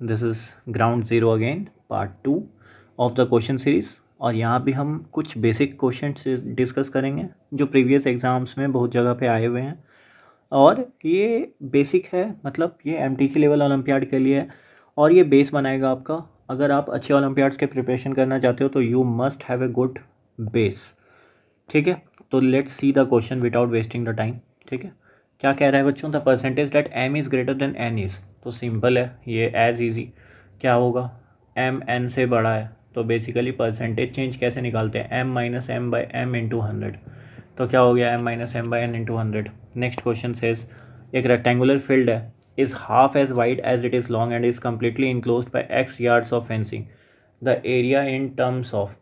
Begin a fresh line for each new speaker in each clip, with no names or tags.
This is ground zero again part 2 of the question series. और यहाँ भी हम कुछ बेसिक क्वेश्चन डिस्कस करेंगे जो प्रीवियस एग्ज़ाम्स में बहुत जगह पे आए हुए हैं। और ये बेसिक है, मतलब ये एमटीसी लेवल ओलंपियाड के लिए है और ये बेस बनाएगा आपका। अगर आप अच्छे ओलंपियाड्स के प्रिपरेशन करना चाहते हो तो you must have a good base. ठीक है, तो let's see the question without wasting the time. ठीक है, क्या कह रहा है बच्चों? The percentage that M is greater than N is. तो सिंपल है, ये एज इजी क्या होगा, एम एन से बड़ा है तो बेसिकली परसेंटेज चेंज कैसे निकालते हैं, M minus M by M into 100। तो क्या हो गया, M minus M by N into 100। Next question says एक रेक्टेंगुलर फील्ड है, is half as wide as it is long and is completely enclosed by X yards of fencing. The area in terms of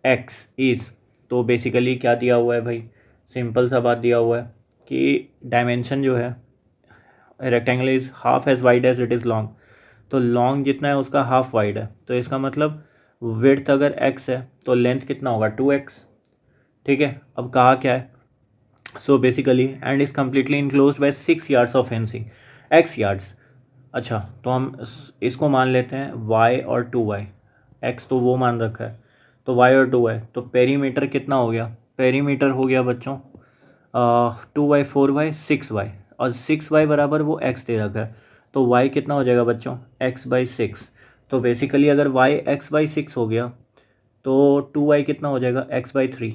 X is. तो basically क्या दिया हुआ है भाई, simple सा बात दिया हुआ है कि डायमेंशन जो है rectangle is half as wide as it is long. तो लॉन्ग जितना है उसका हाफ वाइड है, तो इसका मतलब विड्थ अगर x है तो लेंथ कितना होगा 2x। ठीक है, अब कहा क्या है, so basically and is completely enclosed bye 6 yards of fencing, x yards. अच्छा, तो हम इसको मान लेते हैं y और 2y, x तो वो मान रखा है तो y और 2y। तो पेरीमीटर कितना हो गया, पेरीमीटर हो गया बच्चों 2y 4y 6y, और 6y बराबर वो x दे रखा है तो y कितना हो जाएगा बच्चों, x बाई 6। तो बेसिकली अगर y x बाई 6 हो गया तो 2y कितना हो जाएगा, x बाई 3।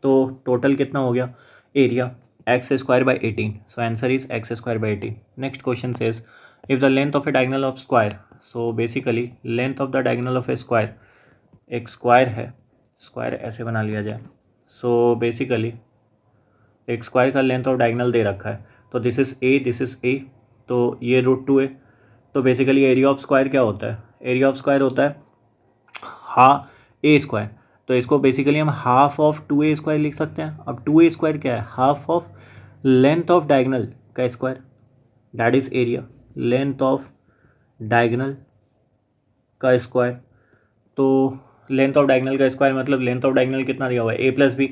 तो टोटल कितना हो गया area, x square by 18। So answer is x square by 18। Next question says if the length of A diagonal of square. So basically length of the diagonal of A square, एक square है, square ऐसे बना लिया जाए। So basically एक square का length of diagonal दे रखा है, तो this is a, this is a, तो ये √2a। तो बेसिकली एरिया ऑफ स्क्वायर क्या होता है, एरिया ऑफ स्क्वायर होता है ए स्क्वायर। तो इसको बेसिकली हम हाफ ऑफ 2a स्क्वायर लिख सकते हैं। अब 2a स्क्वायर क्या है, half of length of diagonal का square, that is area, length of diagonal का स्क्वायर। तो लेंथ ऑफ डायगोनल का स्क्वायर मतलब लेंथ ऑफ डायगोनल कितना दिया हुआ है, a प्लस बी।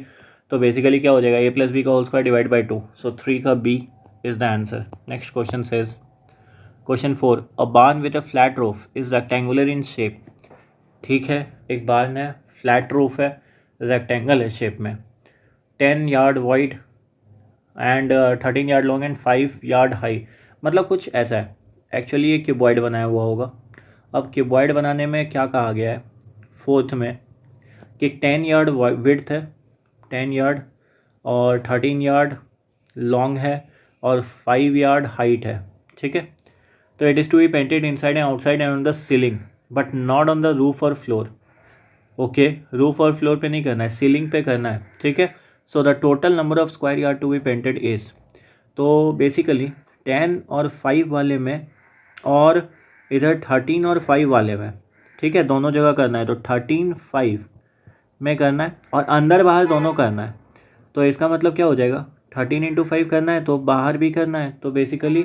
तो बेसिकली क्या हो जाएगा, a प्लस बी का whole square divide by 2। So 3 का b is the answer. Next question says question 4 a barn with a flat roof is rectangular in shape. ठीक है, एक बार्न है, फ्लैट रूफ है, रेक्टेंगल है शेप में, 10 yard wide and 13 yard long and 5 yard high. मतलब कुछ ऐसा है, एक्चुअली ये क्यूबॉइड बनाया हुआ होगा। अब क्यूबॉइड बनाने में क्या कहा गया है फोर्थ में कि 10 यार्ड विड्थ है, 10 यार्ड और 13 यार्ड लॉन्ग है और 5 यार्ड हाइट है। ठीक है, तो it is to be painted inside and outside and on the ceiling but not on the roof और फ्लोर। ओके, रूफ और फ्लोर पे नहीं करना है, सीलिंग पे करना है। ठीक है, so the total number of square yard to be painted is. तो बेसिकली 10 और 5 वाले में और इधर 13 और 5 वाले में, ठीक है, दोनों जगह करना है। तो 13 5 में करना है और अंदर बाहर दोनों करना है। तो इसका मतलब क्या हो जाएगा, 13 इंटू 5 करना है तो बाहर भी करना है, तो basically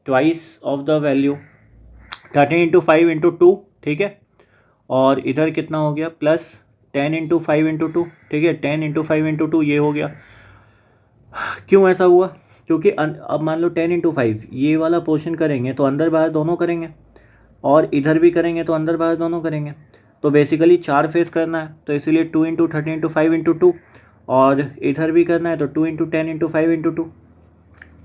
twice of the value 13 into 5 into 2। ठीक है, और इधर कितना हो गया प्लस 10 इंटू 5 इंटू 2। ठीक है, 10 इंटू 5 इंटू 2 ये हो गया। क्यों ऐसा हुआ, क्योंकि अब मान लो 10 इंटू 5 ये वाला पोर्शन करेंगे तो अंदर बाहर दोनों करेंगे, और इधर भी करेंगे तो अंदर बाहर दोनों करेंगे। तो बेसिकली 4 फेस करना है, तो इसीलिए 2 इंटू 13 इंटू 5 इंटू 2, और इधर भी करना है तो 2 इंटू 10 इंटू 5 इंटू 2।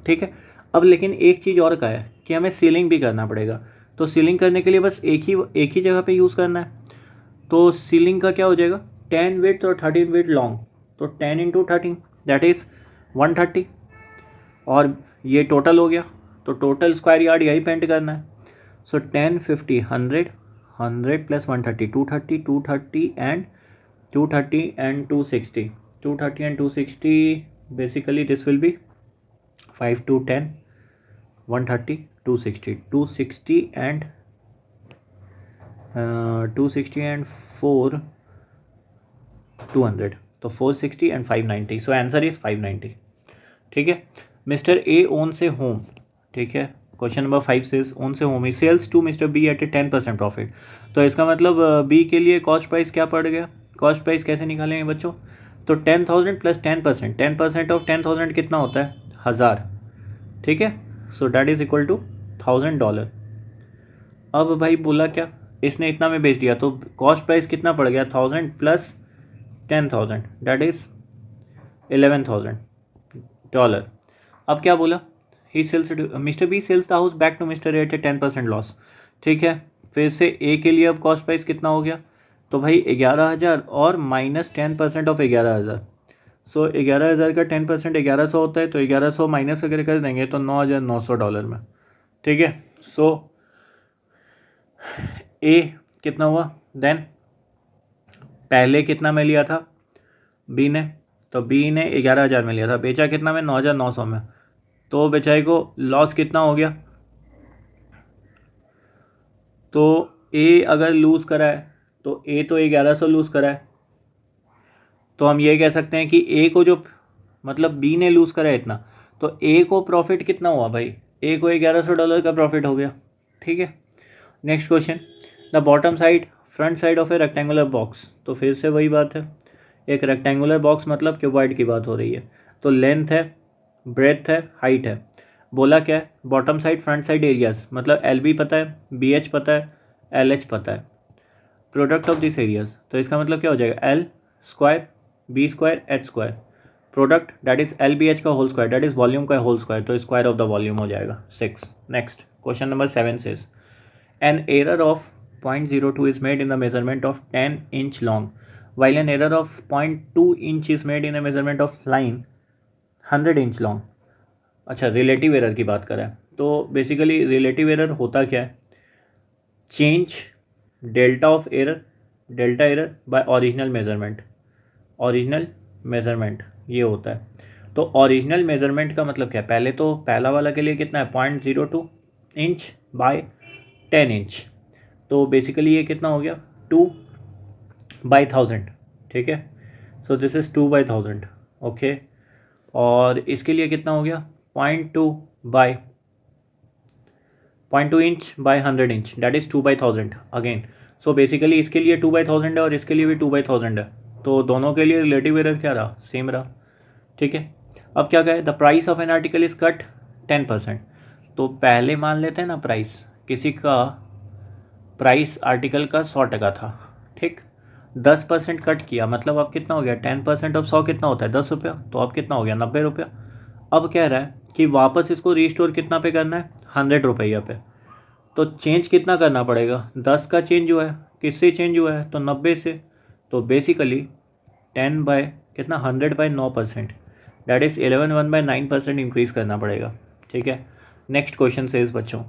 ठीक है, अब लेकिन एक चीज़ और का है कि हमें सीलिंग भी करना पड़ेगा। तो सीलिंग करने के लिए बस एक ही जगह पे यूज़ करना है। तो सीलिंग का क्या हो जाएगा, 10 विड्थ और 13 विड्थ लॉन्ग, तो 10 इंटू 13 दैट इज़ 130, और ये टोटल हो गया। तो टोटल स्क्वायर यार्ड यही पेंट करना है। सो 10 50 100 100 plus 130 230 230 and 230 and 260 230 and 260। Basically this will be 5 to 10 130 260 260 and 260 and 4 200, तो 460 एंड 590। So answer is 590। ठीक है, मिस्टर ए ओन से होम। ठीक है, क्वेश्चन नंबर 5 से ओन से home he sells to mister B at a 10% profit. तो इसका मतलब बी के लिए कॉस्ट प्राइस क्या पड़ गया, कॉस्ट प्राइस कैसे निकालेंगे बच्चों, तो 10,000 प्लस 10%, 10% ऑफ 10,000 कितना होता है 1000। ठीक है, so that is equal to $1000। अब भाई बोला क्या, इसने इतना में बेच दिया तो कॉस्ट प्राइस कितना पड़ गया, 1000 प्लस 10,000 दैट इज़ $11,000। अब क्या बोला, he sells, mister B sells the house back to mister A at 10% loss. ठीक है, फिर से ए के लिए अब कॉस्ट प्राइस कितना हो गया, तो भाई 11,000 और माइनस 10% ऑफ 11,000। सो 11,000 का 10% 1100 होता है, तो 1100 माइनस अगर कर देंगे तो $9,900 में। ठीक है, सो ए कितना हुआ, देन पहले कितना में लिया था बी ने, तो बी ने 11,000 में लिया था, बेचा कितना में, 9,900 में। तो बेचारे को लॉस कितना हो गया, तो ए अगर लूज़ करा है तो ए तो 1100 लूज़ करा है, तो हम ये कह सकते हैं कि ए को जो, मतलब बी ने लूज़ करा है इतना, तो ए को प्रॉफिट कितना हुआ भाई, ए को $1100 का प्रॉफिट हो गया। ठीक है, next question, the bottom side front side of A rectangular box. तो फिर से वही बात है, एक रेक्टेंगुलर बॉक्स मतलब क्यूबॉइड की बात हो रही है, तो लेंथ है, ब्रेथ है, हाइट है। बोला क्या है, bottom side front side areas, मतलब एल बी पता है, बी एच पता है, एल एच पता है, प्रोडक्ट ऑफ दिस एरियाज, तो इसका मतलब क्या हो जाएगा, L square B square H square, product that is L B H का whole square that is volume का होल स्क्वायर, तो स्क्वायर ऑफ द वॉल्यूम हो जाएगा 6। Next question number 7 says an error of 0.02 is made in the measurement of 10 inch long while an error of 0.2 inch is made in a measurement of line 100 inch long। अच्छा, relative error की बात करें तो basically relative error होता क्या है, change delta of error, delta error bye original measurement ये होता है। तो ओरिजिनल मेजरमेंट का मतलब क्या है, पहले तो पहला वाला के लिए कितना है, 0.02 इंच बाय 10 इंच, तो बेसिकली ये कितना हो गया, 2/1000। ठीक है, सो दिस इज़ 2/1000। ओके, और इसके लिए कितना हो गया, 0.2 inch by 100 inch that is 2/1000 again. So basically इसके लिए 2/1000 है और इसके लिए भी 2/1000 है, तो दोनों के लिए रिलेटिव एरर क्या रहा, सेम रहा। ठीक है, अब क्या कहे, the price of an article is cut 10%। तो पहले मान लेते हैं ना, प्राइस किसी का, प्राइस आर्टिकल का 100 था, ठीक, 10% कट किया, मतलब अब कितना हो गया, 10% ऑफ 100 कितना होता है, 10 रुपया, तो अब कितना हो गया, 90 रुपया। अब कह रहा है कि वापस इसको रीस्टोर कितना पे करना है, 100 रुपया पे। तो चेंज कितना करना पड़ेगा, 10 का चेंज हुआ है, किससे चेंज हुआ है, तो 90 से, तो बेसिकली 10 बाय कितना, 100/9%, दैट इज़ 11/9% इंक्रीज़ करना पड़ेगा। ठीक है, नेक्स्ट क्वेश्चन से इस बच्चों,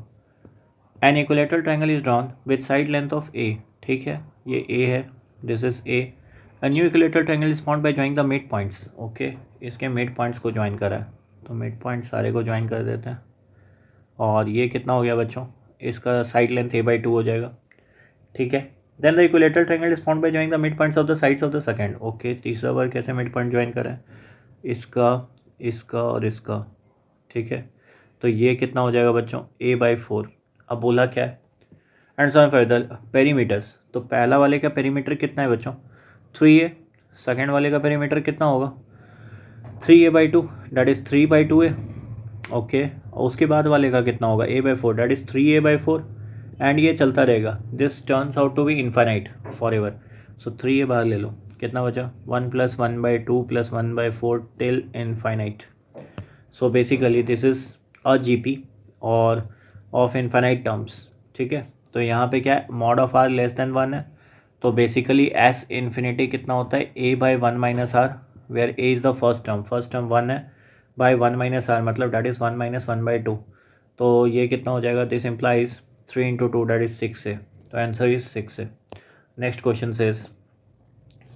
an equilateral triangle is drawn with side length of A. ठीक है, ये ए है, this is A. A new equilateral triangle is formed by joining the mid points. Okay, इसके मिड पॉइंट्स को ज्वाइन करा है, तो मिड पॉइंट सारे को ज्वाइन कर देते हैं, और ये कितना हो गया बच्चों, इसका साइड लेंथ a/2 हो जाएगा। ठीक है, then the equilateral triangle is formed by joining the mid points of the sides of the second. Okay, तीसरा बार कैसे मिड पॉइंट ज्वाइन करें, इसका, इसका और इसका। ठीक है, तो ये कितना हो जाएगा बच्चों, a/4। अब बोला क्या है, and so on for the perimeters, तो पहला वाले का पेरीमीटर कितना है बच्चों, 3a, सेकेंड वाले का पेरीमीटर कितना होगा, 3a/2 that is 3/2a। Okay, और उसके बाद वाले का कितना होगा, a/4 that is 3a/4, and ये चलता रहेगा, this turns out to be infinite for ever. So 3a बाहर ले लो, कितना बचा, 1 + 1/2 + 1/4 till infinite. So basically this is a GP और ऑफ इन्फाइनाइट टर्म्स। ठीक है, तो यहाँ पे क्या है, मॉड ऑफ r <1 है, तो बेसिकली s इन्फिनिटी कितना होता है, a/1 - r, where a is the first term 1 है, बाय 1 - r मतलब डैट इज़ 1 - 1/2। तो ये कितना हो जाएगा, दिस इम्प्लाइज 3 × 2 दैट इज़ 6 है, तो आंसर इज 6 है। Next question says,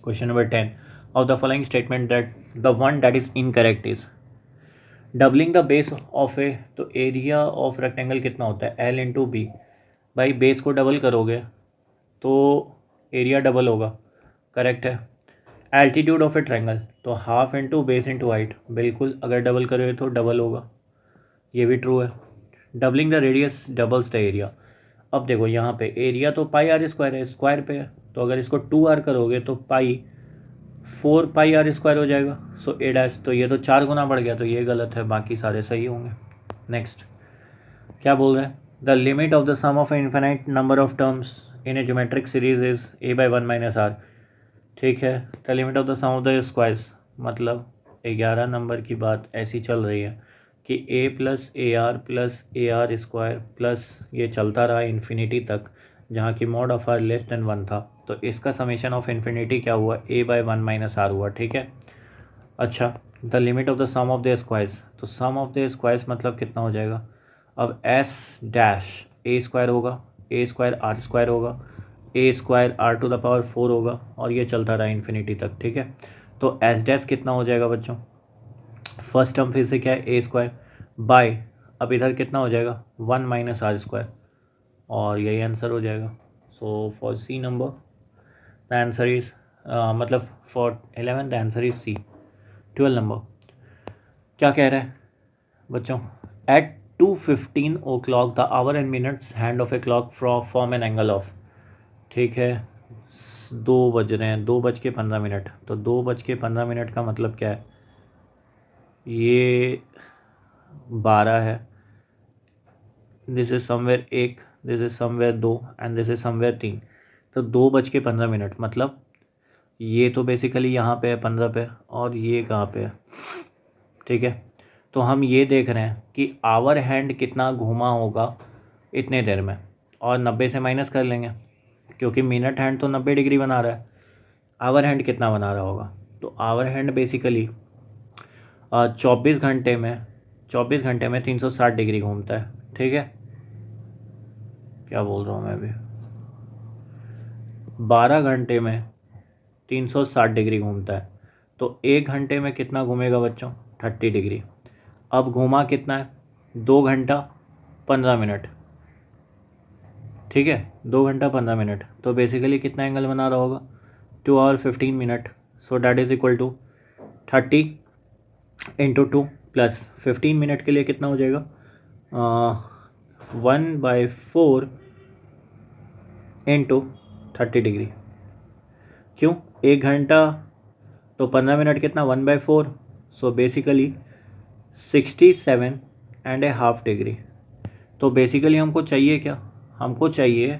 question number 10, of the following statement that the one that is incorrect is doubling the base of A, तो एरिया ऑफ रेक्टेंगल कितना होता है, L × B। भाई base को double करोगे तो एरिया डबल होगा, करेक्ट है। एल्टीट्यूड ऑफ ए ट्रायंगल, तो half into base into height, बिल्कुल अगर डबल करोगे तो डबल होगा, ये भी ट्रू है। Doubling the radius doubles the area, अब देखो यहाँ पे एरिया तो πr² है, स्क्वायर पे है, तो अगर इसको 2r करोगे तो 4πr² हो जाएगा। सो a', तो ये तो 4 गुना बढ़ गया, तो ये गलत है, बाकी सारे सही होंगे। नेक्स्ट क्या बोल रहे हैं, the limit of the sum of infinite number of terms in a geometric series is a by 1 minus r। ठीक है, the limit of the sum of the squares, मतलब 11 नंबर की बात ऐसी चल रही है कि a plus A R plus A R square plus ये चलता रहा इन्फिनिटी तक, जहाँ की mod of R less than 1 था। तो इसका समेशन ऑफ इन्फिनिटी क्या हुआ, a by 1 minus r हुआ। ठीक है, अच्छा, the limit of the sum of the squares, तो सम ऑफ द स्क्वायर्स मतलब कितना हो जाएगा, अब एस डैश ए स्क्वायर होगा, ए स्क्वायर आर स्क्वायर होगा, A square R to the power 4 होगा, और ये चलता रहा इन्फिनिटी तक। ठीक है, तो एस डैश कितना हो जाएगा बच्चों, फर्स्ट टर्म फिर से क्या है, ए स्क्वायर बाय, अब इधर कितना हो जाएगा 1 माइनस आर स्क्वायर, और यही आंसर हो जाएगा। So for C number the answer is मतलब for 11 the answer is C. 12 नंबर क्या कह रहा है बच्चों, at 2:15 o'clock the hour and minutes hand of a clock form an angle of. ठीक है, 2 बज रहे हैं, 2:15। तो 2:15 का मतलब क्या है, ये 12 है, this is somewhere 1, this is somewhere 2 and this is somewhere 3। तो 2:15 मतलब ये तो बेसिकली यहाँ पे है 15 पे, और ये कहाँ पे है। ठीक है, तो हम ये देख रहे हैं कि आवर हैंड कितना घूमा होगा इतने देर में, और 90 से माइनस कर लेंगे क्योंकि मिनट हैंड तो 90 डिग्री बना रहा है, आवर हैंड कितना बना रहा होगा। तो आवर हैंड बेसिकली 24 घंटे में 360 डिग्री घूमता है। ठीक है, क्या बोल रहा हूँ मैं अभी, 12 घंटे में 360 डिग्री घूमता है। तो 1 घंटे में कितना घूमेगा बच्चों, 30 डिग्री। अब घूमा कितना है, 2 घंटा 15 मिनट। ठीक है, 2 घंटा 15 मिनट, तो बेसिकली कितना एंगल बना रहा होगा, 2 hour 15 minute. So that is equal to 30 into 2 plus 15 minute के लिए कितना हो जाएगा, 1/4 इंटू 30 डिग्री। क्यों, 1 घंटा तो 15 मिनट कितना, 1/4, सो बेसिकली 67.5 डिग्री। तो बेसिकली हमको चाहिए क्या, हमको चाहिए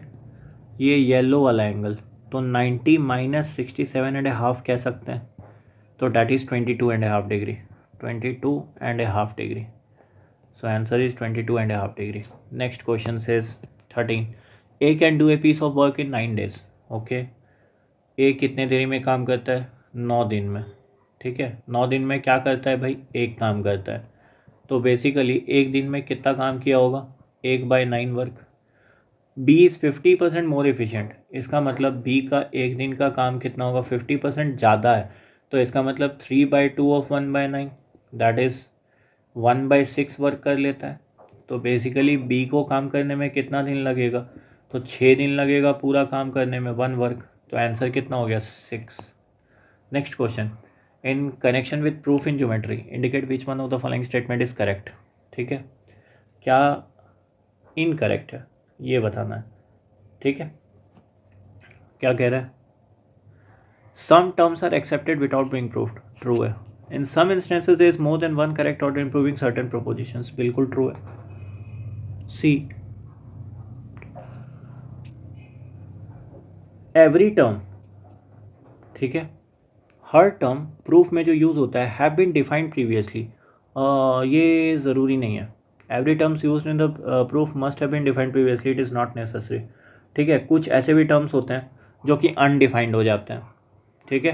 ये येलो वाला एंगल, तो 90 माइनस 67.5 कह सकते हैं, तो that is 22.5 degree, 22.5 degree. So answer is 22.5 degree. Next question says 13, A can do a piece of work in 9 days। Okay, A कितने देरी में काम करता है, 9 दिन में। ठीक है, 9 दिन में क्या करता है भाई, एक काम करता है। तो बेसिकली एक दिन में कितना काम किया होगा, 1/9 work. B is 50% more efficient, इसका मतलब बी का एक दिन का काम कितना होगा, 50% ज़्यादा है। तो इसका मतलब 3/2 ऑफ 1/9, दैट इज़ 1/6 वर्क कर लेता है। तो बेसिकली बी को काम करने में कितना दिन लगेगा, तो 6 दिन लगेगा पूरा काम करने में 1 वर्क। तो आंसर कितना हो गया, 6। Next question, in connection with proof in geometry indicate which one of the following statement is correct. ठीक है, क्या इनकरेक्ट है ये बताना है। ठीक है, क्या कह रहा है, some terms are accepted without being proved, true है। In some instances there is more than one correct order in proving certain propositions, बिल्कुल ट्रू है। सी, एवरी टर्म, ठीक है, हर टर्म प्रूफ में जो यूज़ होता है हैव बीन डिफाइंड प्रीवियसली, ये ज़रूरी नहीं है। Every terms use in the proof must have been defined previously, it is not necessary. ठीक है, कुछ ऐसे भी टर्म्स होते हैं जो कि अनडिफाइंड हो जाते हैं। ठीक है,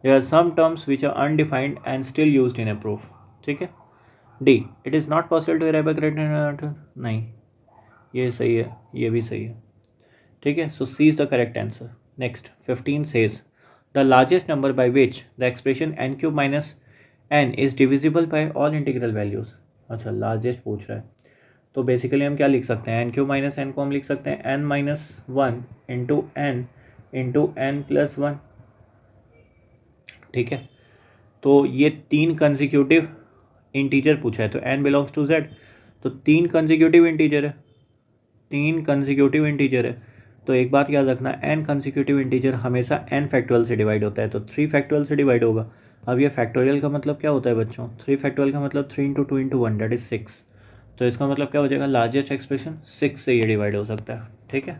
there are some terms which are undefined and still used in a proof. ठीक है, D, it is not possible to arrive at, नहीं, ये सही है, ये भी सही है। ठीक है, so C is the correct answer. Next 15 says the largest number by which the expression n cube minus n is divisible by all integral values. अच्छा, लार्जेस्ट पूछ रहा है, तो बेसिकली हम क्या लिख सकते हैं, n क्यूब माइनस n को हम लिख सकते हैं n-1 इंटू n प्लस 1। ठीक है, तो ये 3 कंसिक्यूटिव इंटीजर पूछा है, तो n बिलोंग्स टू z, तो 3 कंसिक्यूटिव इंटीजर है, 3 कंसिक्यूटिव इंटीजर है। तो एक बात याद रखना, n कंसिक्यूटिव इंटीजर हमेशा n फैक्टोरियल से डिवाइड होता है, तो 3 फैक्टोरियल से डिवाइड होगा। अब ये फैक्टोरियल का मतलब क्या होता है बच्चों, 3 फैक्टोरियल का मतलब 3 इंटू 2 इंटू 1 दैट इज 6। तो इसका मतलब क्या हो जाएगा, लार्जेस्ट एक्सप्रेशन 6 से ये डिवाइड हो सकता है, ठीक है।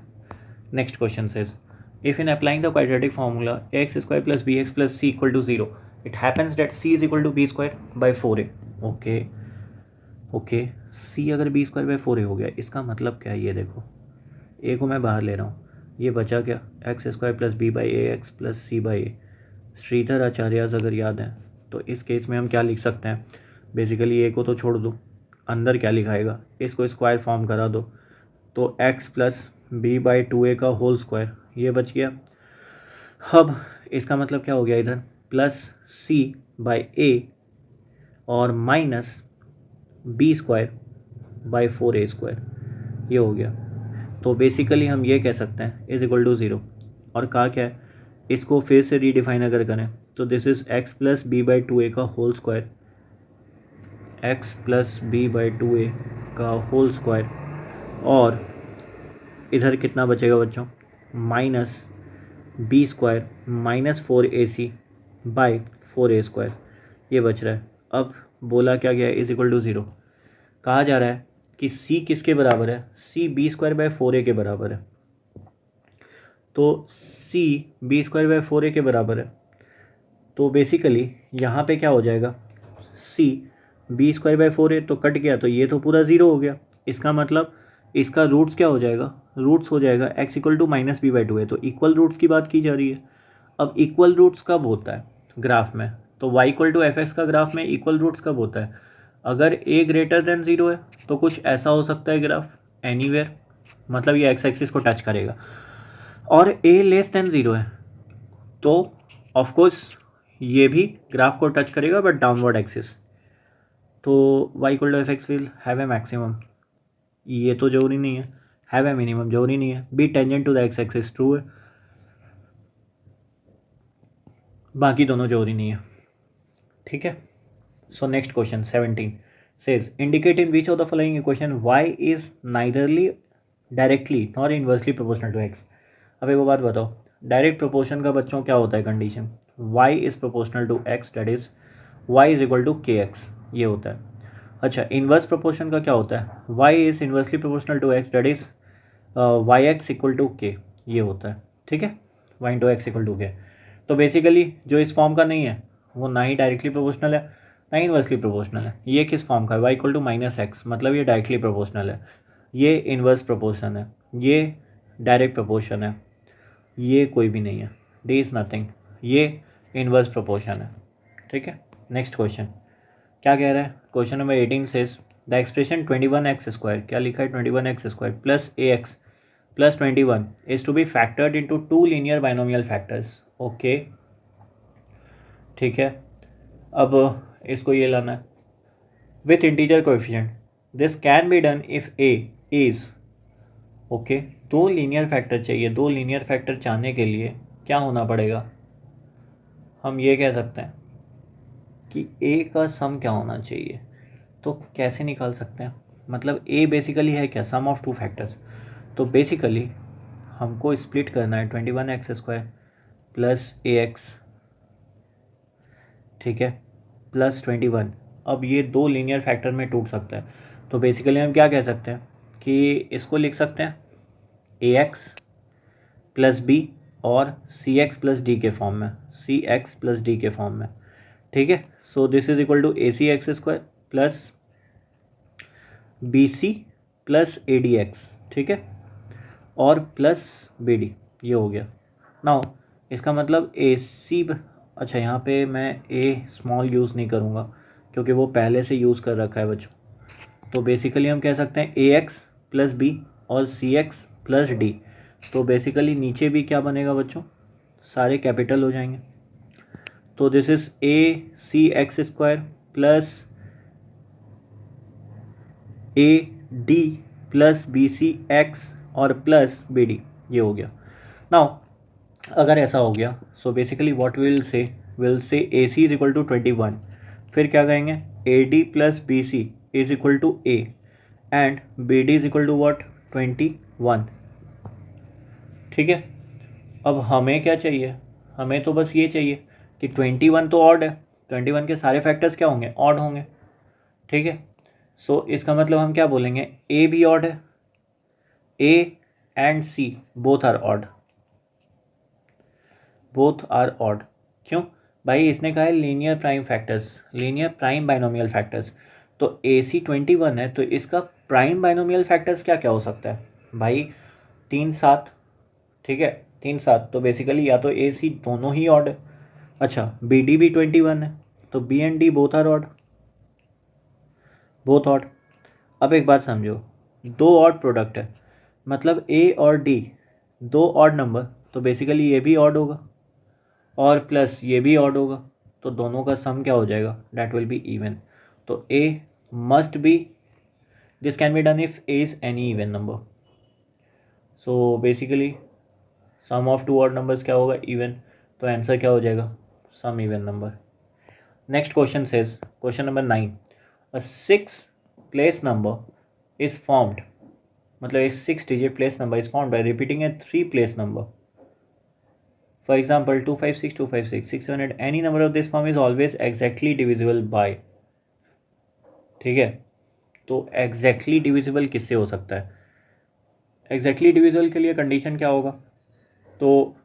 Next question says if in applying the quadratic formula X square plus B X plus C equal to 0 it happens that C is equal to B square by 4a। Okay C अगर B square by 4a हो गया, इसका मतलब क्या है, ये देखो ए को मैं बाहर ले रहा हूँ, ये बचा क्या, X square plus B by A X plus C by A. Sridhar आचार्यस अगर याद है तो इस केस में हम क्या लिख सकते हैं, बेसिकली ए को तो छोड़ दो, अंदर क्या लिखाएगा, इसको स्क्वायर फॉर्म करा दो, तो x plus B by 2a का होल स्क्वायर ये बच गया। अब इसका मतलब क्या हो गया, इधर प्लस सी बाई ए और minus B square by 4a square ये हो गया। तो बेसिकली हम ये कह सकते हैं इज इक्वल टू 0, और कहा क्या है, इसको फिर से रीडिफाइन अगर करें तो this is X plus B by 2a का whole square, X plus B by 2a का होल स्क्वायर, और इधर कितना बचेगा बच्चों, minus B square minus 4ac by 4a square ये बच रहा है। अब बोला क्या गया है, इज इक्वल टू 0, कहा जा रहा है कि c किसके बराबर है, c B square by 4a के बराबर है। तो c B square by 4a के बराबर है, तो बेसिकली यहाँ पे क्या हो जाएगा, c B square by 4a तो कट गया, तो ये तो पूरा 0 हो गया। इसका मतलब इसका रूट्स क्या हो जाएगा, रूट्स हो जाएगा x equal to minus B by 2a, तो इक्वल रूट्स की बात की जा रही है। अब इक्वल रूट्स कब होता है ग्राफ में, तो y equal to F X का ग्राफ में इक्वल रूट्स कब होता है, अगर a ग्रेटर देन 0 है तो कुछ ऐसा हो सकता है ग्राफ एनीवेयर, मतलब ये एक्स एक्सिस को टच करेगा, और a लेस देन 0 है तो ऑफकोर्स ये भी ग्राफ को टच करेगा बट डाउनवर्ड एक्सिस, तो y equal to F X will have a maximum, ये तो जरूरी नहीं है, हैव ए मिनिमम जरूरी नहीं है, B tangent to the X axis true है, बाकी दोनों जरूरी नहीं है, ठीक है। So next question 17 says indicate in which of the following equation y is neitherly directly nor inversely proportional to x। अब एक बात बताओ, डायरेक्ट प्रोपोर्शन का बच्चों क्या होता है condition, y is proportional to x that is y is equal to kx ये होता है। अच्छा इन्वर्स प्रोपोर्शन का क्या होता है, y is inversely proportional to x that is yx equal to k ये होता है, ठीक है, y into X equal to k। तो बेसिकली जो इस फॉर्म का नहीं है वो ना ही डायरेक्टली प्रोपोर्शनल है ना इन्वर्सली प्रोपोर्शनल है, ये किस फॉर्म का है, y equal to minus X, मतलब ये डायरेक्टली प्रोपोर्शनल है, ये इन्वर्स प्रोपोर्शन है, ये डायरेक्ट प्रोपोर्शन है, ये कोई भी नहीं है, डी इज़ नथिंग, ये इन्वर्स प्रोपोर्शन है, ठीक है। नेक्स्ट क्वेश्चन क्या कह रहा है, question number 18 says the expression 21x square, क्या लिखा है 21x square plus ax plus 21 is to be factored into 2 linear binomial factors. Okay ठीक है, अब इसको ये लाना है with integer coefficient, this can be done if a is okay. दो लीनियर फैक्टर चाहिए, दो लीनियर फैक्टर चाहने के लिए क्या होना पड़ेगा, हम ये कह सकते हैं कि a का सम क्या होना चाहिए, तो कैसे निकाल सकते हैं, मतलब a बेसिकली है क्या, सम ऑफ टू फैक्टर्स, तो बेसिकली हमको स्प्लिट करना है 21x स्क्वायर प्लस ax, ठीक है, प्लस 21। अब ये दो लीनियर फैक्टर में टूट सकता है, तो बेसिकली हम क्या कह सकते हैं कि इसको लिख सकते हैं ax प्लस बी और cx प्लस डी के फॉर्म में, cx प्लस डी के फॉर्म में, ठीक है। So this is equal to ac square plus bc plus adx, ठीक है, और प्लस bd ये हो गया। नाउ इसका मतलब ac, अच्छा यहाँ पे मैं a स्मॉल यूज़ नहीं करूँगा क्योंकि वो पहले से यूज़ कर रखा है बच्चों, तो बेसिकली हम कह सकते हैं ax प्लस बी और cx प्लस डी, तो बेसिकली नीचे भी क्या बनेगा बच्चों, सारे कैपिटल हो जाएंगे, तो this is ac square plus ad plus bcx और प्लस bd ये हो गया। नाउ अगर ऐसा हो गया so basically what will say ac is equal to 21, फिर क्या कहेंगे ad plus bc is equal to a and bd is equal to what 21, ठीक है। अब हमें क्या चाहिए, हमें तो बस ये चाहिए कि 21 तो ऑड है, 21 के सारे फैक्टर्स क्या होंगे, ऑड होंगे, ठीक है। सो इसका मतलब हम क्या बोलेंगे, ए भी ऑड है, A and C both are odd, both are odd. क्यों भाई, इसने कहा है linear prime factors, linear prime binomial factors. तो ए सी 21 है, तो इसका प्राइम बाइनोमियल फैक्टर्स क्या क्या हो सकता है भाई, 3 7, ठीक है, 3 7, तो बेसिकली या तो ए सी दोनों ही ऑड है। अच्छा, बी डी भी 21 है, तो B and D both are odd, both odd. अब एक बात समझो, दो ऑड प्रोडक्ट है, मतलब ए और डी दो ऑड नंबर, तो बेसिकली ये भी ऑड होगा और प्लस ये भी ऑड होगा, तो दोनों का सम क्या हो जाएगा, डैट विल बी इवन। तो A must be, this can be done if A is any even number. So basically sum of two odd numbers क्या होगा, इवन, तो आंसर क्या हो जाएगा, sum even number. Next question says, question number 9, a 6 place number is formed, मतलब एक 6 digit place number is formed by repeating a 3 place number. For example, 256, 256, 600, any number of this form is always exactly divisible by, ठीक है। तो exactly divisible किससे हो सकता है, exactly divisible के लिए कंडीशन क्या होगा, तो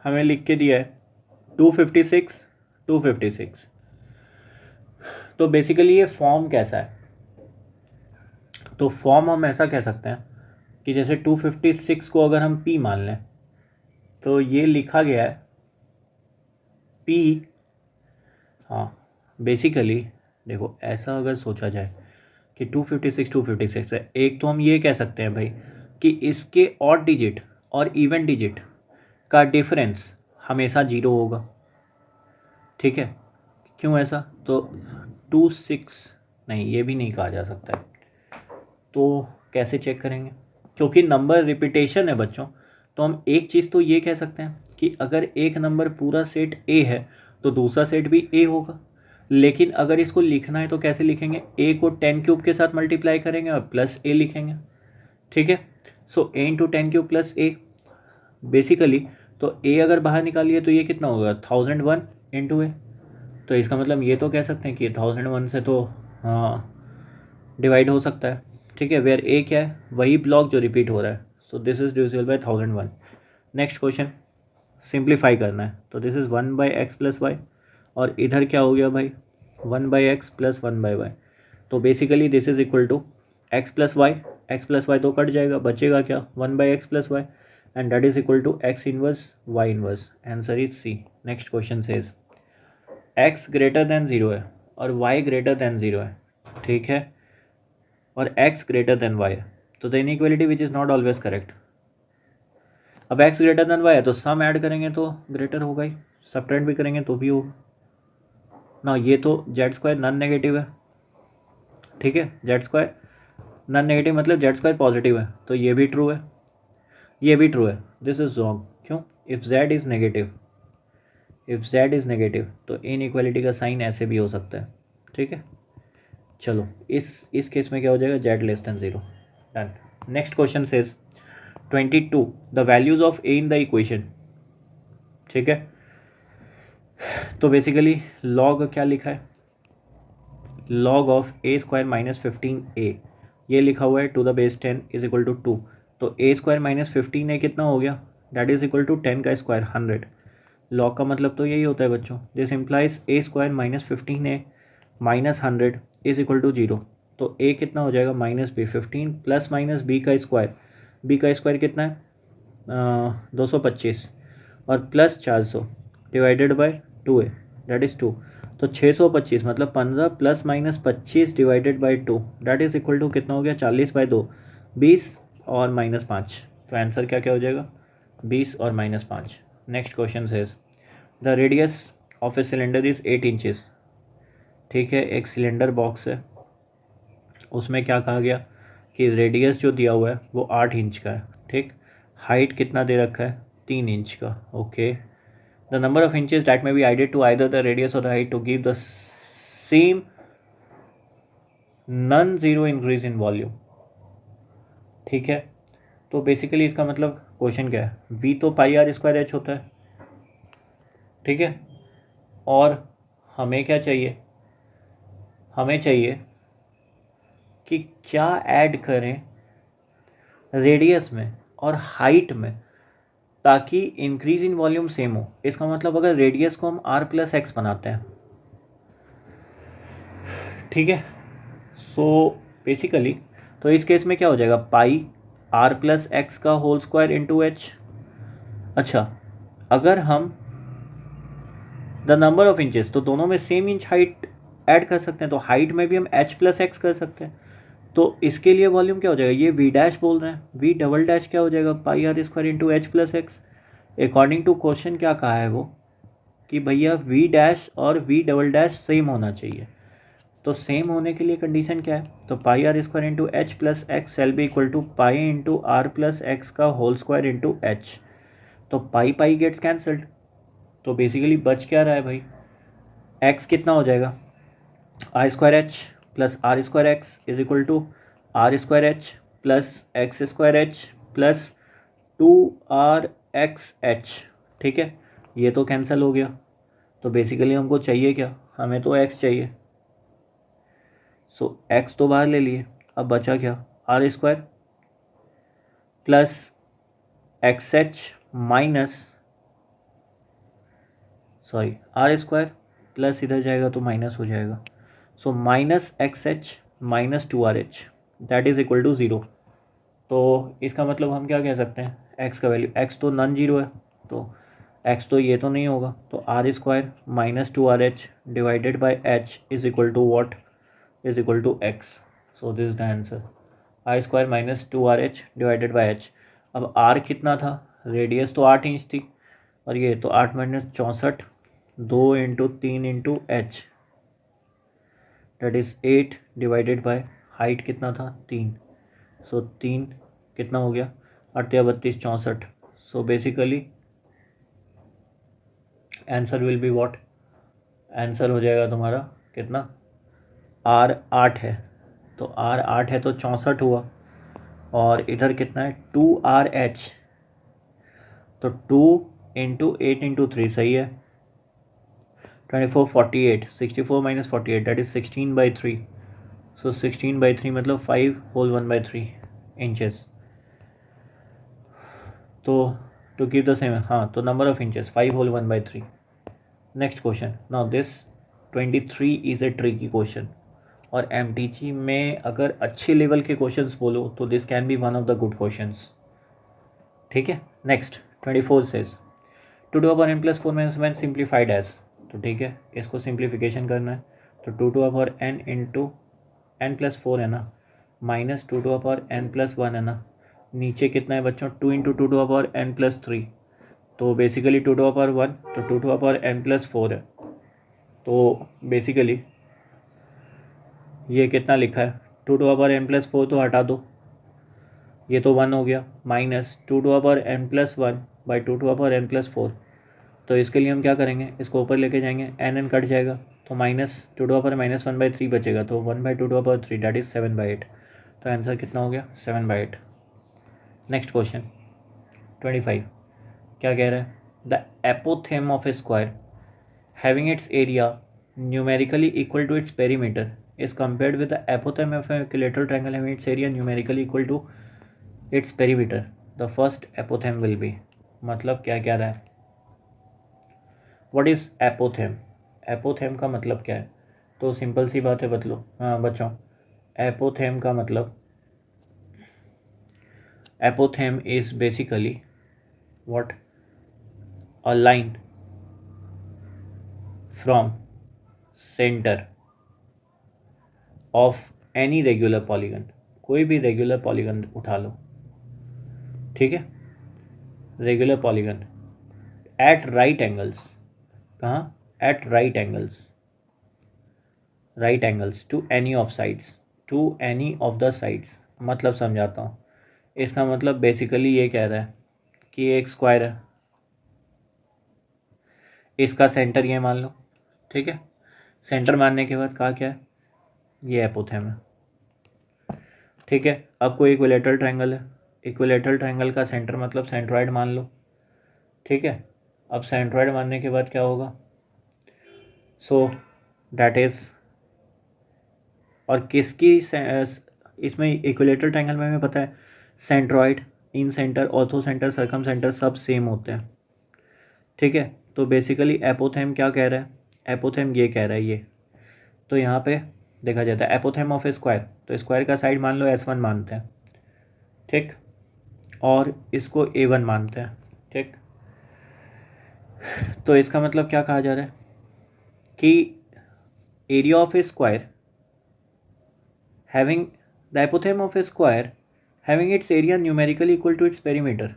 हमें लिख के दिया है 256, 256। तो बेसिकली ये फॉर्म कैसा है, तो फॉर्म हम ऐसा कह सकते हैं कि जैसे 256 को अगर हम p मान लें, तो ये लिखा गया है p, हाँ बेसिकली देखो ऐसा अगर सोचा जाए कि 256 256 है, एक तो हम ये कह सकते हैं भाई कि इसके ऑड डिजिट और इवन डिजिट का डिफरेंस हमेशा 0 होगा, ठीक है। क्यों ऐसा, तो 26 नहीं, ये भी नहीं कहा जा सकता है, तो कैसे चेक करेंगे, क्योंकि नंबर रिपीटेशन है बच्चों, तो हम एक चीज़ तो ये कह सकते हैं कि अगर एक नंबर पूरा सेट ए है तो दूसरा सेट भी ए होगा, लेकिन अगर इसको लिखना है तो कैसे लिखेंगे, ए को 10 क्यूब के साथ मल्टीप्लाई करेंगे और प्लस ए लिखेंगे, ठीक है। सो ए इंटू 10 क्यूब प्लस ए, बेसिकली तो ए अगर बाहर निकालिए तो ये कितना होगा 1001 इंटू ए, तो इसका मतलब ये तो कह सकते हैं कि 1001 से तो हाँ डिवाइड हो सकता है, ठीक है। वेयर ए क्या है, वही ब्लॉक जो रिपीट हो रहा है, so this is divisible bye 1001। Next question, simplify करना है, तो this is 1/x plus Y, और इधर क्या हो गया भाई 1/x प्लस 1/y, तो basically this is equal to x plus Y, X plus Y तो कट जाएगा, बचेगा क्या 1/x plus Y, and that is equal to x inverse y inverse, answer is C. Next question says x greater than 0 है और y greater than 0 है, ठीक है, और x ग्रेटर देन y है, तो the inequality which is not always correct. अब x greater then y है तो सम ऐड करेंगे तो ग्रेटर होगा ही, सब्ट्रैक्ट भी करेंगे तो भी होगा ना। ये तो जेड स्क्वायर नॉन नेगेटिव है, ठीक है, जेड स्क्वायर नॉन नेगेटिव मतलब जेड स्क्वायर पॉजिटिव है, तो ये भी ट्रू है, ये भी ट्रू है, दिस इज रॉन्ग। क्यों, if Z is negative, if Z is negative तो इनइक्वालिटी का साइन ऐसे भी हो सकता है, ठीक है। चलो इस केस में क्या हो जाएगा, Z less than 0, done. Next question says 22 the values of A in the equation, ठीक है। तो बेसिकली लॉग क्या लिखा है, log of A square minus 15a, ये लिखा हुआ है to the base 10 is equal to 2, तो ए स्क्वायर माइनस 15a कितना हो गया, डैट इज इक्वल टू 10 का स्क्वायर 100। लॉग का मतलब तो यही होता है बच्चों, this implies A square minus 15a minus 100 is equal to 0, तो ए कितना हो जाएगा minus B, 15 plus minus B का स्क्वायर, बी का स्क्वायर कितना है 225 और plus 400 divided by 2a that is 2, तो 625 मतलब 15 plus minus 25 divided by 2 that is equal to कितना हो गया 40/2, 20 और -5, तो आंसर क्या क्या हो जाएगा 20 और -5। Next question says the radius of a cylinder is 8 inches, ठीक है, एक सिलेंडर बॉक्स है, उसमें क्या कहा गया कि रेडियस जो दिया हुआ है वो 8 इंच का है, ठीक, हाइट कितना दे रखा है 3 इंच का, okay. The number of inches that may be added to either the radius or the height to give the same non-zero increase in volume, ठीक है। तो बेसिकली इसका मतलब क्वेश्चन क्या है, v तो पाई आर स्क्वायर एच होता है, ठीक है, और हमें क्या चाहिए, हमें चाहिए कि क्या ऐड करें रेडियस में और हाइट में ताकि इंक्रीज इन वॉल्यूम सेम हो। इसका मतलब अगर रेडियस को हम r प्लस एक्स बनाते हैं, ठीक है, सो बेसिकली तो इस केस में क्या हो जाएगा, पाई r प्लस एक्स का होल स्क्वायर इंटू एच। अच्छा, अगर हम द नंबर ऑफ इंचेस, तो दोनों में सेम इंच हाइट ऐड कर सकते हैं, तो हाइट में भी हम h प्लस एक्स कर सकते हैं। तो इसके लिए वॉल्यूम क्या हो जाएगा, ये v डैश बोल रहे हैं, v डबल डैश क्या हो जाएगा, pi R square into H plus X. According to question क्या कहा है वो कि भैया v डैश और v डबल डैश सेम होना चाहिए। तो सेम होने के लिए कंडीशन क्या है, तो pi R square into H plus X L B equal to pi into R plus X का होल स्क्वायर इंटू एच। तो पाई पाई गेट्स कैंसल्ड, तो बेसिकली बच क्या रहा है भाई, एक्स कितना हो जाएगा, R square H plus R square X is equal to R square H plus X square H plus 2rx H. ठीक है, ये तो कैंसिल हो गया। तो बेसिकली हमको चाहिए क्या, हमें तो x चाहिए, सो x तो बाहर ले लिए, अब बचा क्या, R square plus X H minus, sorry R square plus इधर जाएगा तो माइनस हो जाएगा, so minus X H minus 2rh that is equal to 0। तो इसका मतलब हम क्या कह सकते हैं, x का वैल्यू, x तो नॉन जीरो है, तो x तो ये तो नहीं होगा, तो R square minus 2rh divided by h is equal to what, is equal to x। So this the answer, R square minus 2rh divided by h। अब r कितना था, रेडियस तो 8 इंच थी, और ये तो 8 minus 64, 2 into 3 into H that is 8 divided by height कितना था 3, सो 3 कितना हो गया 8 या 32 64। So basically answer will be what, answer हो जाएगा तुम्हारा कितना, r 8 है, तो r 8 है तो 64 हुआ, और इधर कितना है 2rh, तो 2 इंटू 8 इंटू 3 सही है, 24 48, 64 माइनस 48 दैट इज 16/3। सो 16/3 मतलब 5 होल 1/3 इंचेस। तो टू कीप द सेम, हाँ, तो number of inches 5 whole 1/3। Next question, now this 23 is a tricky question, और MTG में अगर अच्छे लेवल के क्वेश्चंस बोलो तो this can be one of the good questions. ठीक है, next 24 says 2 to power n plus 4 minus 1 simplified as. तो ठीक है, इसको सिंप्लीफिकेशन करना है, तो 2 to power n into n plus 4 है ना, minus 2 to power n plus 1 है ना, नीचे कितना है बच्चों 2 into 2 to power n plus 3, तो बेसिकली 2 टू पावर 1, तो 2 टू पावर n प्लस 4 है, तो बेसिकली ये कितना लिखा है 2 टू पावर n प्लस 4, तो हटा दो, ये तो 1 हो गया, minus 2 to power n plus 1 by 2 to power n plus 4। तो इसके लिए हम क्या करेंगे, इसको ऊपर लेके जाएंगे, n कट जाएगा, तो माइनस 2 टू पावर माइनस 1/3 बचेगा, तो 1/2 टू पावर 3 डैट इज 7/8। तो आंसर कितना हो गया 7/8। नेक्स्ट क्वेश्चन 25 क्या कह रहा है, the apothem of A square having its area numerically equal to its perimeter is compared with the apothem of a equilateral triangle having its area numerically equal to its perimeter, the first apothem will be. मतलब क्या कह रहा है, what is apothegm, apothegm का मतलब क्या है, तो सिंपल सी बात है बतलो, हाँ बच्चों, एपोथेम का मतलब, apothem is basically what, a line from centre of any regular polygon, कोई भी रेगुलर पॉलीगन उठा लो, ठीक है, regular polygon at right angles, कहाँ, at right angles, right angles to any of sides, to any of the sides. मतलब समझाता हूँ, इसका मतलब बेसिकली ये कह रहा है कि एक स्क्वायर है, इसका सेंटर ये मान लो, ठीक है, सेंटर मानने के बाद कहा क्या है, ये एपोथेम है, ठीक है। अब कोई इक्विलेटरल ट्रायंगल है, इक्विलेटरल ट्रायंगल का सेंटर मतलब सेंट्रॉइड मान लो, ठीक है। अब सेंट्रॉइड मानने के बाद क्या होगा, सो डैट इज, और किसकी इसमें इक्विलेटरल ट्रायंगल में हमें पता है centroid, incentre, orthocentre, circumcentre सब सेम होते हैं, ठीक है। तो बेसिकली एपोथेम क्या कह रहा है, एपोथेम ये कह रहा है ये, तो यहाँ पे देखा जाता है एपोथेम ऑफ ए स्क्वायर, तो स्क्वायर का साइड मान लो S1 मानते हैं, ठीक, और इसको A1 मानते हैं, ठीक। तो इसका मतलब क्या कहा जा रहा है कि area of A square having the apothem of A square having its area numerically equal to its perimeter,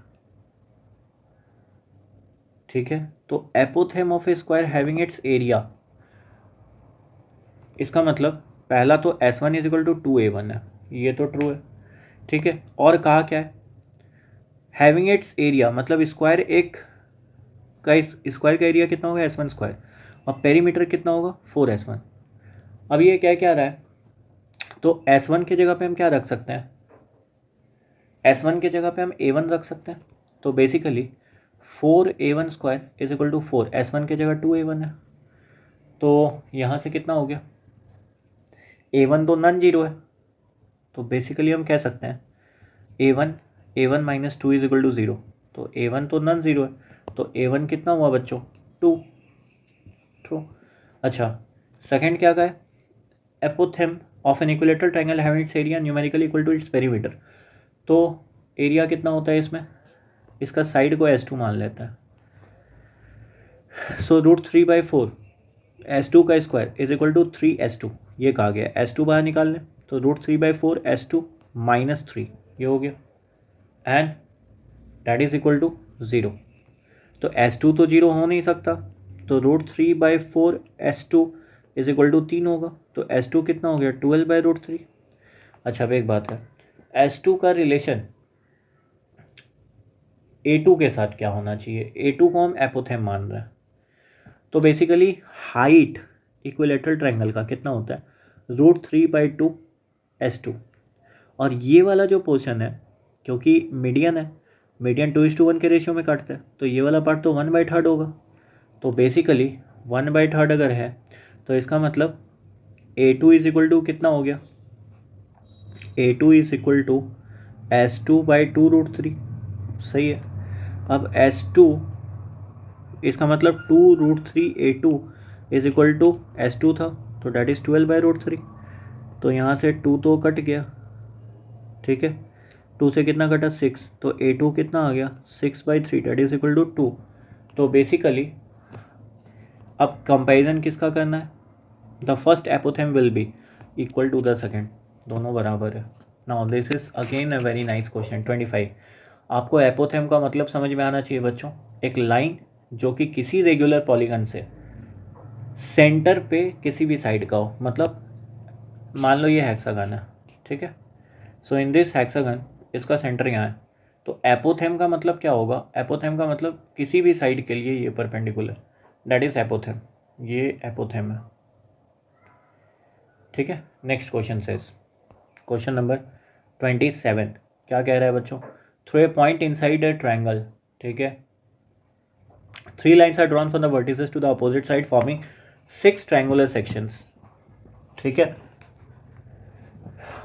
ठीक है। तो apothem of A square having its area, इसका मतलब पहला तो S1 is equal to 2A1 है, ये तो ट्रू है, ठीक है। और कहा क्या है, हैविंग इट्स एरिया मतलब स्क्वायर एक का, इस स्क्वायर का एरिया कितना होगा S1 स्क्वायर, और पेरीमीटर कितना होगा 4S1। अब ये क्या क्या रहा है, तो S1 की जगह पे हम क्या रख सकते हैं, S1 की जगह पे हम A1 रख सकते हैं। तो basically 4A1 square is equal to 4, S1 की जगह 2A1 है, तो यहाँ से कितना हो गया, A1 तो नॉन जीरो है, तो बेसिकली हम कह सकते हैं A1 minus 2 is equal to 0, तो A1 तो नॉन जीरो है, तो A1 कितना हुआ बच्चों 2, ट्रू। अच्छा, सेकंड क्या का है, apothem of an equilateral triangle having its area numerically equal to its perimeter, तो एरिया कितना होता है इसमें, इसका साइड को S2 मान लेता है, सो √3/4 S2 का square is equal to 3S2, ये कहा गया, S2 बाहर निकाल लें तो √3/4 S2 माइनस 3 ये हो गया, and that is equal to 0। तो S2 तो 0 हो नहीं सकता, तो √3/4 S2 इज इक्वल टू 3 होगा, तो S2 कितना हो गया 12/√3। अच्छा अब एक बात है, S2 का रिलेशन A2 के साथ क्या होना चाहिए, A2 को हम एपोथेम मान रहे हैं, तो बेसिकली हाइट इक्विलेटरल ट्रायंगल का कितना होता है √3/2 S2, और ये वाला जो पोर्शन है क्योंकि मीडियन है, मीडियन 2:1 के रेशियो में काटता है, तो ये वाला पार्ट तो 1/3 होगा, तो बेसिकली 1/3 अगर है तो इसका मतलब A2 इज इक्वल टू कितना हो गया, A2 is equal to S2/2√3, सही है। अब S2 इसका मतलब 2√3 A2 is equal to S2 था, तो डैट इज़ 12/√3, तो यहाँ से 2 तो कट गया, ठीक है, 2 से कितना कटा 6, तो A2 कितना आ गया 6/3 डैट इज इक्वल टू 2। तो बेसिकली अब कंपैरिजन किसका करना है, the first apothem will be equal to the second, दोनों बराबर है। Now this is again a very nice question 25। आपको एपोथेम का मतलब समझ में आना चाहिए बच्चों, एक लाइन जो कि किसी रेगुलर पॉलीगन से सेंटर पे किसी भी साइड का हो, मतलब मान लो ये हेक्सागन है, ठीक है, सो इन दिस हेक्सागन इसका सेंटर यहाँ है, तो एपोथेम का मतलब क्या होगा, एपोथेम का मतलब किसी भी साइड के लिए ये परपेंडिकुलर, दैट इज एपोथेम, ये एपोथेम है, ठीक है। Next question says, question number 27 क्या कह रहा है बच्चों, through a point inside a triangle, ठीक है, 3 lines are drawn from the vertices to the opposite side forming 6 triangular sections, ठीक है,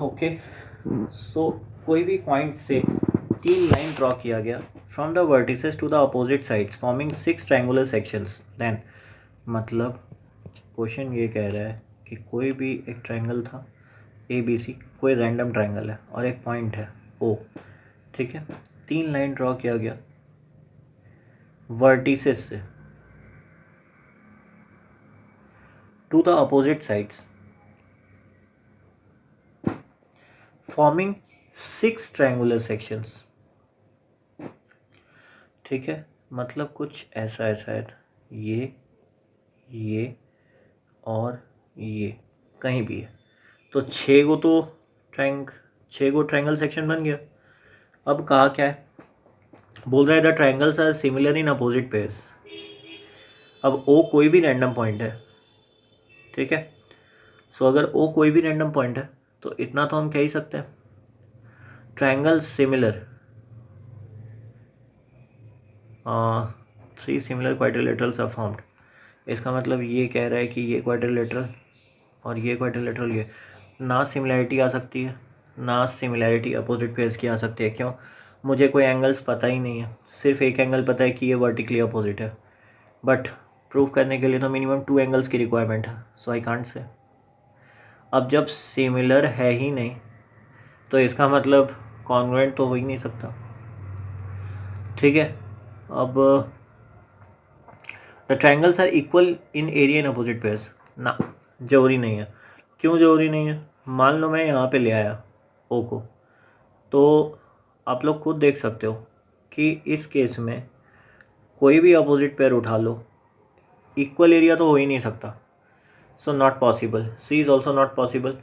ओके। सो कोई भी पॉइंट से 3 लाइन ड्रॉ किया गया from the vertices to the opposite sides forming 6 triangular sections, then मतलब क्वेश्चन ये कह रहा है कि कोई भी एक ट्रायंगल था ABC, कोई रैंडम ट्रायंगल है और एक पॉइंट है O, ठीक है, 3 लाइन ड्रॉ किया गया वर्टिसेस से to the opposite sides forming 6 triangular sections, ठीक है, मतलब कुछ ऐसा ऐसा है, ये और ये कहीं भी है, तो 6 गो तो 6 गो ट्रायंगल सेक्शन बन गया। अब कहा क्या है, बोल रहा है the triangles are similar in opposite pairs. अब O कोई भी रैंडम पॉइंट है, ठीक है, सो अगर O कोई भी रैंडम पॉइंट है तो इतना तो हम कह ही सकते हैं, triangle similar 3 similar quadrilaterals are formed, इसका मतलब ये कह रहा है कि ये क्वाड्रिलेटरल और ये क्वाड्रिलेटरल, ये ना सिमिलैरिटी आ सकती है ना सिमिलैरिटी अपोजिट पेयर्स की आ सकती है। क्यों? मुझे कोई एंगल्स पता ही नहीं है, सिर्फ एक एंगल पता है कि ये वर्टिकली अपोजिट है, बट प्रूफ करने के लिए तो मिनिमम 2 एंगल्स की रिक्वायरमेंट है, सो आई कांट से। अब जब सिमिलर है ही नहीं तो इसका मतलब कॉन्ग्रुएंट तो हो ही नहीं सकता, ठीक है। अब the triangles are equal in area in opposite pairs, ना जरूरी नहीं है। क्यों जरूरी नहीं है? मान लो मैं यहाँ पे ले आया ओ को, तो आप लोग खुद देख सकते हो कि इस केस में कोई भी अपोजिट पेयर उठा लो, इक्वल एरिया तो हो ही नहीं सकता, so not possible. C is also not possible,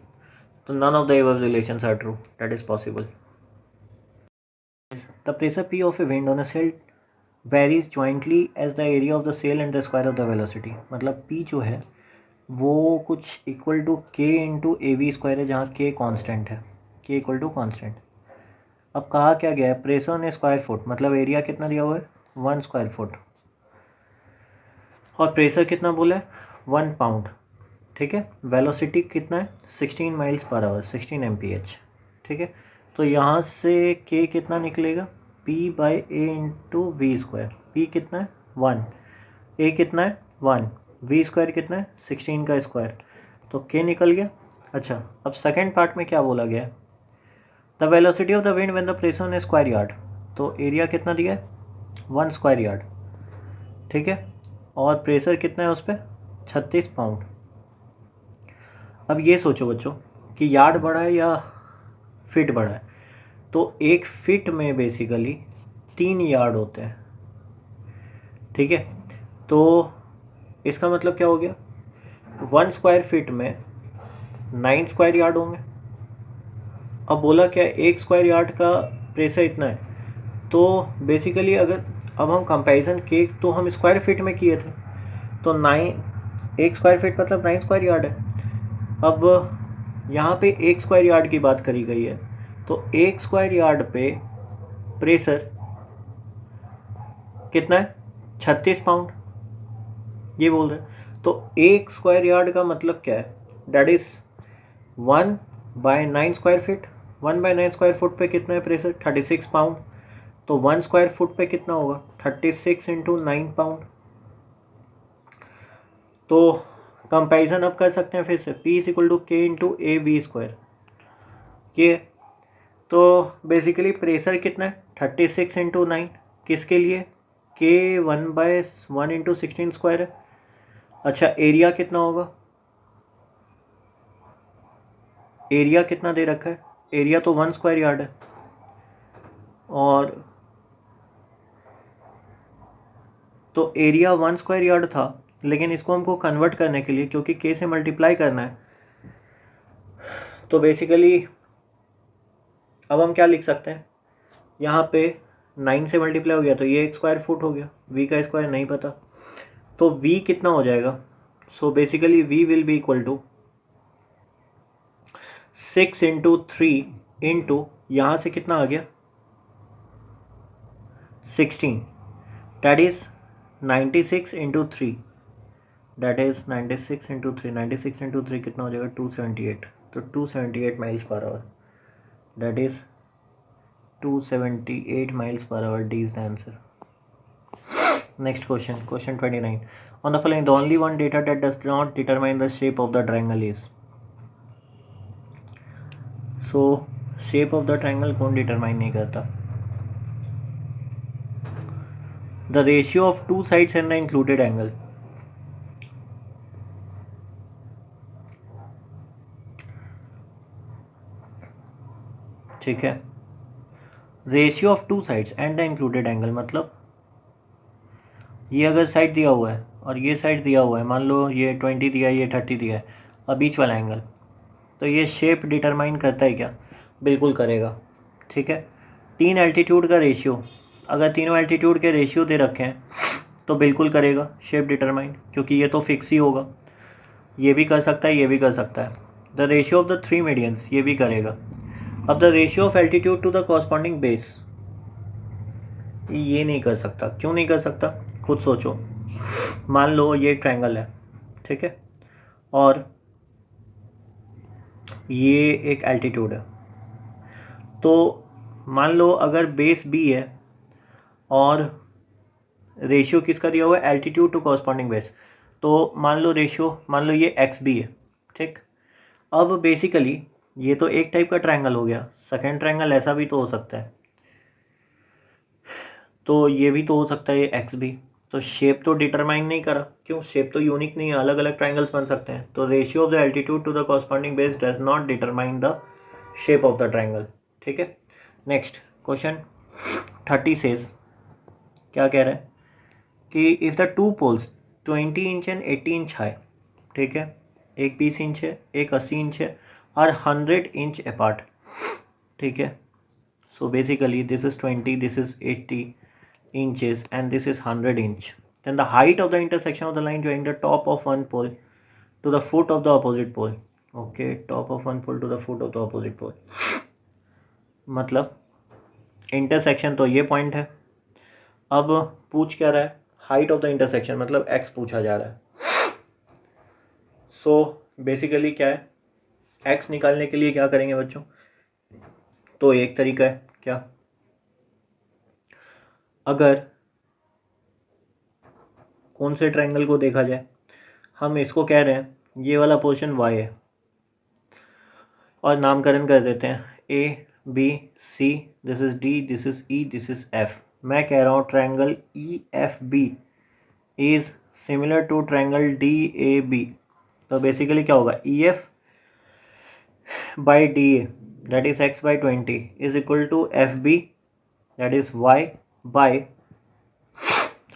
तो none of the above relations are true, that is possible. The pressure P of a wind on a sail varies jointly as the area of the sail and the square of the velocity। मतलब P जो है वो कुछ equal to K into A V square है, जहाँ K constant है, K equal to constant. अब कहा क्या गया है? Pressure on a square foot, मतलब एरिया कितना दिया हुआ है? 1 स्क्वायर फुट, और प्रेशर कितना बोला है? 1 पाउंड, ठीक है। वेलोसिटी कितना है? 16 माइल्स पर आवर, 16 mph, ठीक है। तो यहाँ से K कितना निकलेगा? P by A into V square. P कितना है? 1, A कितना है? 1, V स्क्वायर कितना है? 16 का स्क्वायर, तो K निकल गया। अच्छा, अब सेकेंड पार्ट में क्या बोला गया है? The velocity of the wind when the pressure on a square yard, तो एरिया कितना दिया है? 1 स्क्वायर यार्ड, ठीक है, और प्रेशर कितना है उस पर? 36 पाउंड। अब ये सोचो बच्चों कि यार्ड बड़ा है या फिट बड़ा है, तो एक फिट में बेसिकली 3 यार्ड होते हैं, ठीक है। तो इसका मतलब क्या हो गया? 1 स्क्वायर फिट में 9 स्क्वायर यार्ड होंगे। अब बोला क्या? 1 स्क्वायर यार्ड का प्रेशर इतना है, तो बेसिकली अगर अब हम कंपैरिजन के तो हम स्क्वायर फिट में किए थे, तो 1 स्क्वायर फिट मतलब 9 स्क्वायर यार्ड है। अब यहाँ पे 1 स्क्वायर यार्ड की बात करी गई है, तो 1 स्क्वायर यार्ड पे प्रेशर कितना है? 36 पाउंड, ये बोल रहे हैं। तो 1 स्क्वायर यार्ड का मतलब क्या है? That is 1 by 9 square feet. 1 by 9 square foot पे कितना है प्रेशर? 36 पाउंड। तो 1 स्क्वायर फुट पे कितना होगा? 36 इंटू 9 पाउंड। तो कंपैरिजन अब कर सकते हैं फिर से, P इज इक्वल टू के इंटू ए वी स्क्वायर, ये तो बेसिकली प्रेशर कितना है? 36 इंटू 9, किसके लिए? के 1 बाय 1 इंटू 16 स्क्वायर है। अच्छा, एरिया कितना होगा? एरिया कितना दे रखा है? एरिया तो 1 स्क्वायर यार्ड है, और तो एरिया 1 स्क्वायर यार्ड था, लेकिन इसको हमको कन्वर्ट करने के लिए, क्योंकि के से मल्टीप्लाई करना है, तो बेसिकली अब हम क्या लिख सकते हैं? यहाँ पे 9 से मल्टीप्लाई हो गया तो ये 1 स्क्वायर फुट हो गया, v का स्क्वायर नहीं पता, तो v कितना हो जाएगा? So basically v will be equal to 6 into 3 into यहाँ से कितना आ गया? 16, that is 96 into 3, that is 96 into 3, 96 into 3 कितना हो जाएगा? 278, तो 278 miles per hour, that is 278 miles per hour. D is the answer. Next question, question 29. On the following, the only one data that does not determine the shape of the triangle is. So, shape of the triangle कौन determine नहीं करता? The ratio of two sides and the included angle. ठीक है, ratio of two sides and the included angle, मतलब ये अगर side दिया हुआ है और ये साइड दिया हुआ है, मान लो ये 20 दिया है, ये 30 दिया है, और बीच वाला एंगल, तो ये शेप डिटरमाइन करता है क्या? बिल्कुल करेगा, ठीक है। 3 एल्टीट्यूड का रेशियो, अगर तीनों एल्टीट्यूड के रेशियो दे रखे हैं तो बिल्कुल करेगा शेप डिटरमाइन, क्योंकि ये तो फिक्स ही होगा। ये भी कर सकता है, ये भी कर सकता है। The ratio of the 3 medians, ये भी करेगा। अब the ratio of altitude to the corresponding base, ये नहीं कर सकता। क्यों नहीं कर सकता? खुद सोचो। मान लो ये ट्रायंगल है, ठीक है, और ये एक एल्टीट्यूड है, तो मान लो अगर बेस बी है और रेशियो किसका दिया हुआ है, एल्टीट्यूड टू कॉरस्पॉन्डिंग बेस, तो मान लो ये एक्स बी है, ठीक। अब बेसिकली ये तो एक टाइप का ट्रायंगल हो गया, सेकेंड ट्रायंगल ऐसा भी तो हो सकता है, तो ये भी तो हो सकता है ये एक्स बी। तो शेप तो डिटरमाइन नहीं करा, क्यों, शेप तो यूनिक नहीं है, अलग अलग ट्रायंगल्स बन सकते हैं। तो ratio of the altitude to the corresponding base does not determine the shape of the triangle, ठीक है। नेक्स्ट क्वेश्चन 30 सेज, क्या कह रहा है कि if the two poles 20 inch and 80 inch high, ठीक है, एक 20 इंच है एक 80 इंच है, और 100 इंच अपार्ट, ठीक है। So basically this is 20, this is 80 inches and this is 100 inch. Then the height of the intersection of the line joining the top of one pole to the foot of the opposite pole. Okay, top of one pole to the foot of the opposite pole. मतलब intersection तो ये point है, अब पूछ क्या रहा है, height of the intersection, मतलब एक्स पूछा जा रहा है। सो बेसिकली क्या है, एक्स निकालने के लिए क्या करेंगे बच्चों, तो एक तरीका है क्या, अगर कौन से ट्रायंगल को देखा जाए, हम इसको कह रहे हैं ये वाला पोर्शन y है और नामकरण कर देते हैं a b c, this is d, this is e, this is f। मैं कह रहा हूँ triangle E F B is similar to triangle D A B. तो बेसिकली क्या होगा, E F by D A that is x by 20 is equal to F B that is y by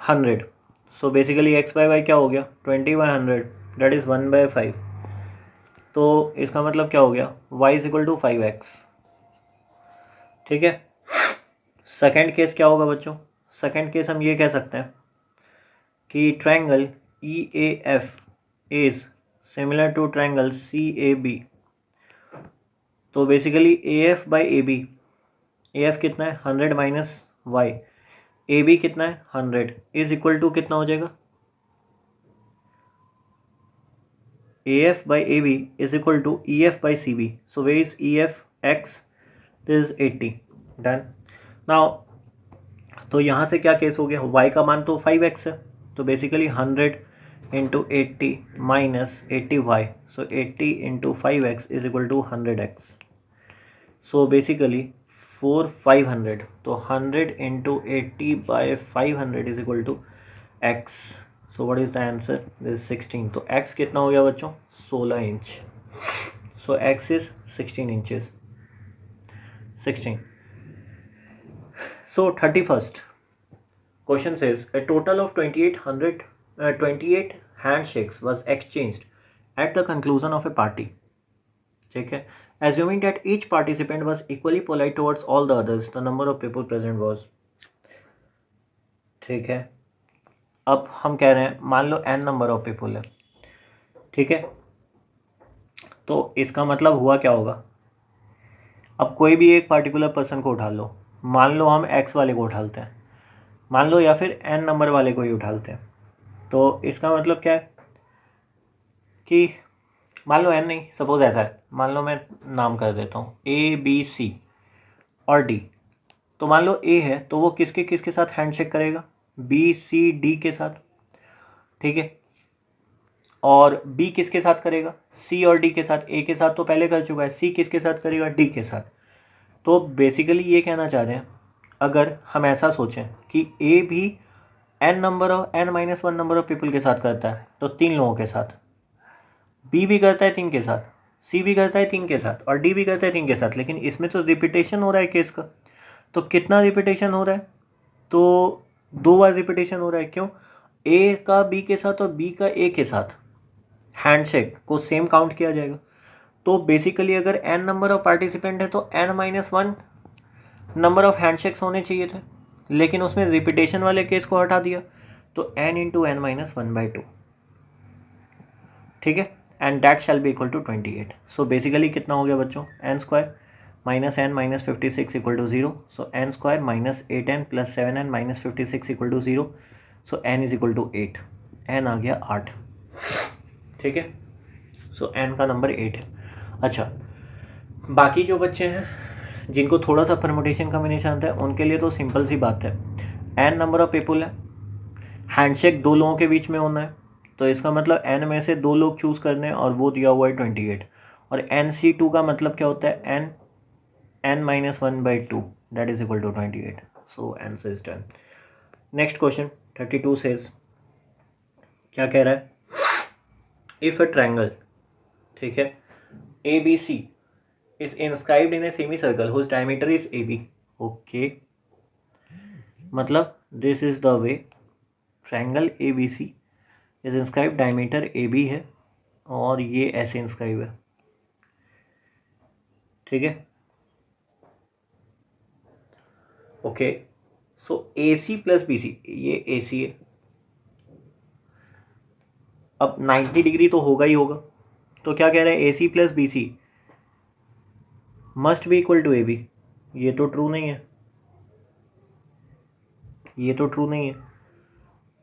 100। So basically x by Y क्या हो गया, 20 by 100 that is 1 by 5। तो इसका मतलब क्या हो गया, y is equal to 5x, ठीक है। सेकेंड केस क्या होगा बच्चों, सेकेंड केस हम ये कह सकते हैं कि triangle E A F is similar to triangle C A B. तो basically A F by A B, A F कितना है 100 माइनस वाई, ए बी कितना है 100 इज इक्वल टू कितना हो जाएगा, A F by A B is equal to E F by C B. So where is E F X, this is 80, done. Now तो यहाँ से क्या केस हो गया, y का मान तो 5x है, तो basically 100 into 80 minus 80y, so 80 into 5x is equal to 100x। So basically 500, तो 100 into 80 by 500 is equal to x। So what is the answer, this 16। तो x कितना हो गया बच्चों, 16 inch. So x is 16 inches, 16। So 31st question says a total of 28 handshakes was exchanged at the conclusion of a party, ठीक है। Assuming that each participant was equally polite towards all the others, the number of people present was, ठीक है। अब हम कह रहे हैं मान लो n नंबर ऑफ पीपल है, ठीक है। तो इसका मतलब हुआ क्या होगा, अब कोई भी एक पार्टिकुलर पर्सन को उठा लो, मान लो हम x वाले को उठाते हैं, मान लो, या फिर n नंबर वाले को ही उठाते हैं। तो इसका मतलब क्या है कि मान लो n नहीं, सपोज ऐसा है, मान लो मैं नाम कर देता हूँ A B C और D। तो मान लो A है तो वो किसके किसके साथ हैंडशेक करेगा, B C D के साथ, ठीक है। और B किसके साथ करेगा, C और D के साथ। A के साथ तो पहले कर चुका है, C किसके साथ करेगा, D के साथ। तो बेसिकली ये कहना चाह रहे हैं, अगर हम ऐसा सोचें कि A भी n-1 नंबर ऑफ पीपल के साथ करता है, तो 3 लोगों के साथ, B भी करता है 3 के साथ, C भी करता है 3 के साथ, और D भी करता है 3 के साथ। लेकिन इसमें तो रिपीटेशन हो रहा है केस का, तो कितना रिपीटेशन हो रहा है, तो 2 बार रिपीटेशन हो रहा है। क्यों, A का B के साथ और B का A के साथ हैंडशेक को सेम काउंट किया जाएगा। तो बेसिकली अगर n नंबर ऑफ पार्टिसिपेंट है तो n-1 नंबर ऑफ हैंडशेक्स होने चाहिए थे, लेकिन उसमें रिपीटेशन वाले केस को हटा दिया, तो n इंटू n-1/2, ठीक है। And that shall be equal to 28। So basically कितना हो गया बच्चों, n square minus n minus 56 equal to 0। So n square minus 8n plus 7n minus 56 equal to 0। So n is equal to 8, n आ गया 8, ठीक है। सो n का number 8 है। अच्छा, बाकी जो बच्चे हैं जिनको थोड़ा सा परमुटेशन कॉम्बिनेशन आता है उनके लिए तो सिंपल सी बात है, n नंबर ऑफ पीपल है, हैंडशेक 2 लोगों के बीच में होना है, तो इसका मतलब n में से 2 लोग चूज़ करने हैं और वो दिया हुआ है 28। और NC2 का मतलब क्या होता है, n -1/2 that is equal to 28। So answer is done. Next question 32 says, क्या कह रहा है, इफ अ ट्रायंगल, ठीक है, ABC is inscribed in a semicircle whose diameter is AB। okay, मतलब this is the way triangle ABC is inscribed, diameter AB है और ये ऐसे inscribe है, ठीक है। ओके, सो AC प्लस BC, ये AC है, अब 90 डिग्री तो होगा ही होगा, तो क्या कह रहे हैं, AC plus BC must be equal to AB। ये तो ट्रू नहीं है, ये तो ट्रू नहीं है,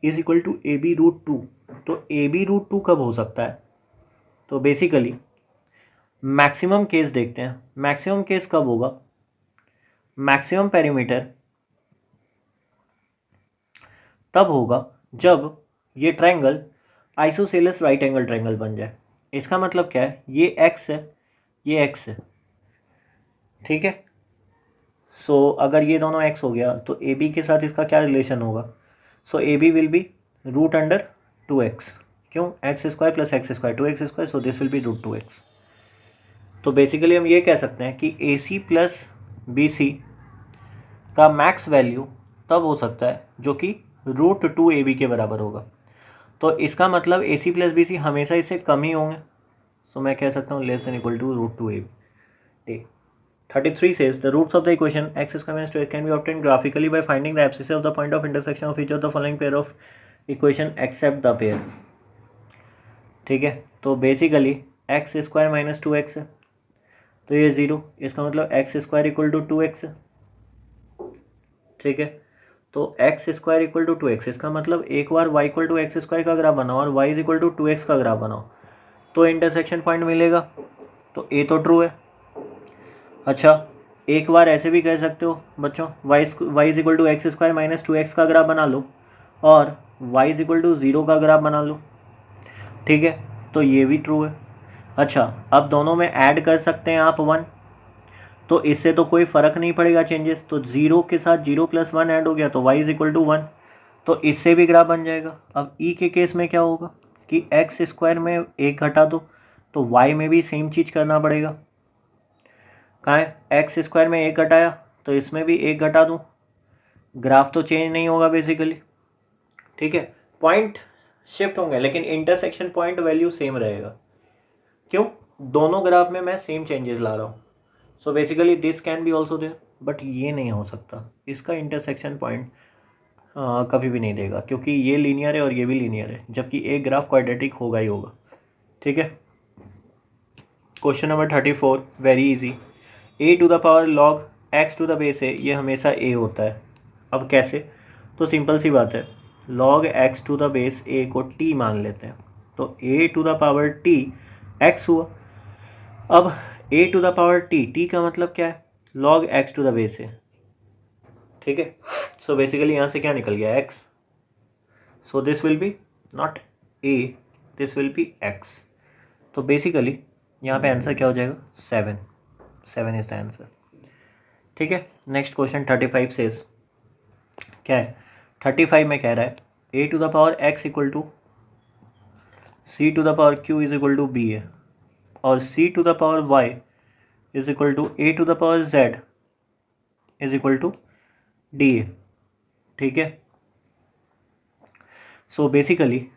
इज इक्वल टू AB√2। तो AB√2 कब हो सकता है, तो बेसिकली मैक्सिमम केस देखते हैं, मैक्सिमम केस कब होगा, मैक्सिमम पेरीमीटर तब होगा जब ये triangle isosceles right angle triangle बन जाए। इसका मतलब क्या है, ये x है, ये x है, ठीक है। सो अगर ये दोनों x हो गया तो AB के साथ इसका क्या रिलेशन होगा, सो AB विल बी √2x, क्यों, x² plus x² 2x², so this will be √2x। तो बेसिकली हम ये कह सकते हैं कि AC प्लस BC का मैक्स वैल्यू तब हो सकता है जो कि √2AB के बराबर होगा। तो इसका मतलब AC प्लस BC हमेशा इससे कम ही होंगे, सो मैं कह सकता हूँ less than equal to √2AB। ठीक, 33 says the roots of the equation x² - 2x can be obtained graphically by finding the abscissa of the point of intersection of each of the following pair of equation except the pair। ठीक है, तो basically x² - 2x है, तो ये 0, इसका मतलब x² equal to 2x है, ठीक है। तो x² इक्वल टू 2x, इसका मतलब एक बार y इक्वल टू x² का ग्राफ बनाओ और y is equal to 2x का ग्राफ बनाओ तो इंटरसेक्शन पॉइंट मिलेगा, तो ए तो ट्रू है। अच्छा, एक बार ऐसे भी कह सकते हो बच्चों, y is equal to x² - 2x का ग्राफ बना लो और y इज इक्वल टू 0 का ग्राफ बना लो, ठीक है, तो ये भी ट्रू है। अच्छा, अब दोनों में ऐड कर सकते हैं आप 1, तो इससे तो कोई फ़र्क नहीं पड़ेगा चेंजेस, तो 0 के साथ 0 + 1 ऐड हो गया तो y इज इक्वल टू 1, तो इससे भी ग्राफ बन जाएगा। अब ई के केस में क्या होगा कि x² में 1 घटा दो तो y में भी सेम चीज़ करना पड़ेगा, कहाँ है, x² में 1 घटाया तो इसमें भी 1 घटा दूँ, ग्राफ तो चेंज नहीं होगा बेसिकली, ठीक है, पॉइंट शिफ्ट होंगे लेकिन इंटरसेक्शन पॉइंट वैल्यू सेम रहेगा, क्यों, दोनों ग्राफ में मैं सेम चेंजेस ला रहा हूँ। So basically this can be also there, but ये नहीं हो सकता, इसका इंटरसेक्शन पॉइंट कभी भी नहीं देगा क्योंकि ये लीनियर है और ये भी लीनियर है, जबकि एक ग्राफ क्वाड्रेटिक होगा ही होगा, ठीक है। Question number 34 very easy, a⁴ log x to the base है, ये हमेशा a होता है। अब कैसे, तो सिंपल सी बात है, log x to the base a को t मान लेते हैं, तो a⁴t x हुआ। अब a⁴t का मतलब क्या है, log x to the base है, ठीक है। सो बेसिकली यहाँ से क्या निकल गया, x, so this will be not a, this will be x। तो बेसिकली यहाँ पे आंसर क्या हो जाएगा, 7 इज द आंसर, ठीक है। नेक्स्ट क्वेश्चन 35 सेज, क्या है, 35 में कह रहा है a⁴x equal to c⁴q is equal to b है और c⁴y is equal to a⁴z is equal to d है, ठीक है। सो बेसिकली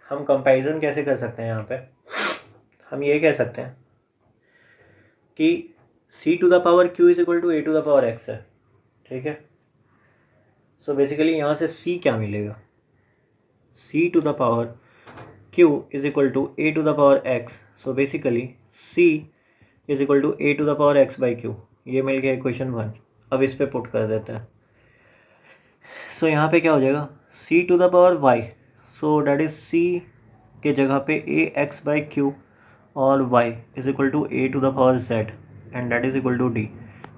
हम कंपैरिजन कैसे कर सकते हैं, यहाँ पे हम ये कह सकते हैं कि c⁴q is equal to a⁴x है, ठीक है। सो बेसिकली यहाँ से c क्या मिलेगा, c⁴q is equal to a⁴x, so basically c is equal to a⁴x/q, ये मिल गया इक्वेशन 1। अब इस पे पुट कर देते हैं, सो यहाँ पे क्या हो जाएगा, c⁴y, so that is c के जगह पे ax/q और y is equal to a⁴z and that is equal to d।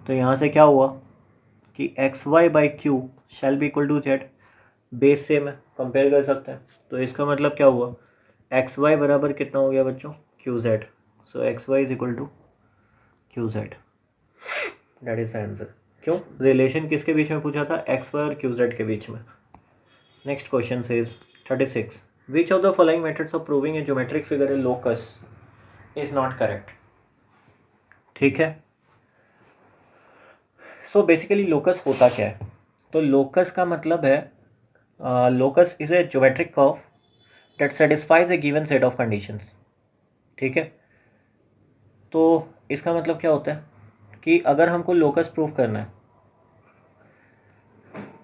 तो यहाँ से क्या हुआ कि X Y by Q shall be equal to Z, base same है, कंपेयर कर सकते हैं। तो इसका मतलब क्या हुआ, एक्स वाई बराबर कितना हो गया बच्चों, Q Z. So X Y is equal to Q Z, that is the answer. क्यों, रिलेशन किसके बीच में पूछा था, एक्स वाई और क्यू जेड के बीच में। Next question is 36, which of the following methods of proving a geometric figure in locus is not correct. ठीक है, सो बेसिकली लोकस होता क्या है, तो लोकस का मतलब है locus is a geometric curve that satisfies A given set of conditions. ठीक है, तो इसका मतलब क्या होता है कि अगर हमको लोकस प्रूफ करना है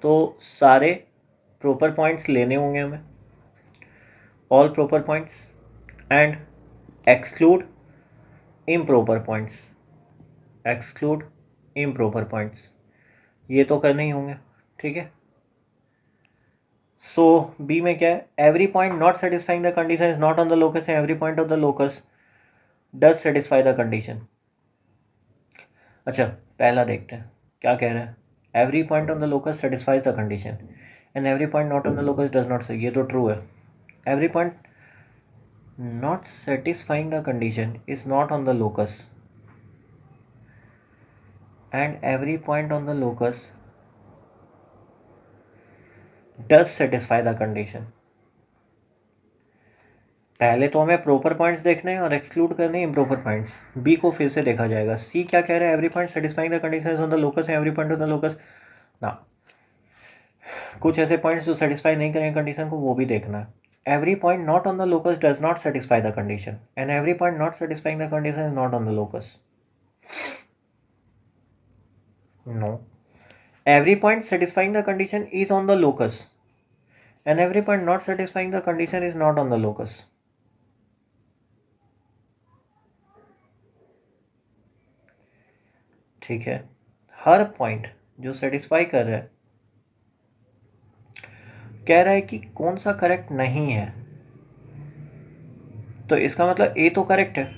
तो सारे प्रॉपर पॉइंट्स लेने होंगे हमें, all proper points, and exclude improper points, exclude improper points, ये तो करने ही होंगे। ठीक है, सो बी में क्या है, every point not satisfying the condition is not on the locus, every point of the locus does satisfy the condition. अच्छा, पहला देखते हैं क्या कह रहा है, every point on the locus satisfies the condition and every point not on the locus does not से, ये तो ट्रू है। Every point not satisfying the condition is not on the locus and every point on the locus does satisfy the condition। पहले तो हमें proper points देखने हैं और एक्सक्लूड करने हैं इम्प्रॉपर पॉइंट्स। बी को फिर से देखा जाएगा। सी क्या कह रहा है, every point satisfying the condition on the locus है, every point on the locus ना, कुछ ऐसे पॉइंट्स जो सेटिस्फाई नहीं करेंगे कंडीशन को, वो भी देखना है। Every point not on the locus does not satisfy the condition and every point not satisfying the condition is not on the locus. No, every point satisfying the condition is on the locus and every point not satisfying the condition is not on the locus। ठीक है, हर point जो satisfy कर रहा है, कह रहा है कि कौन सा करेक्ट नहीं है, तो इसका मतलब ए तो करेक्ट है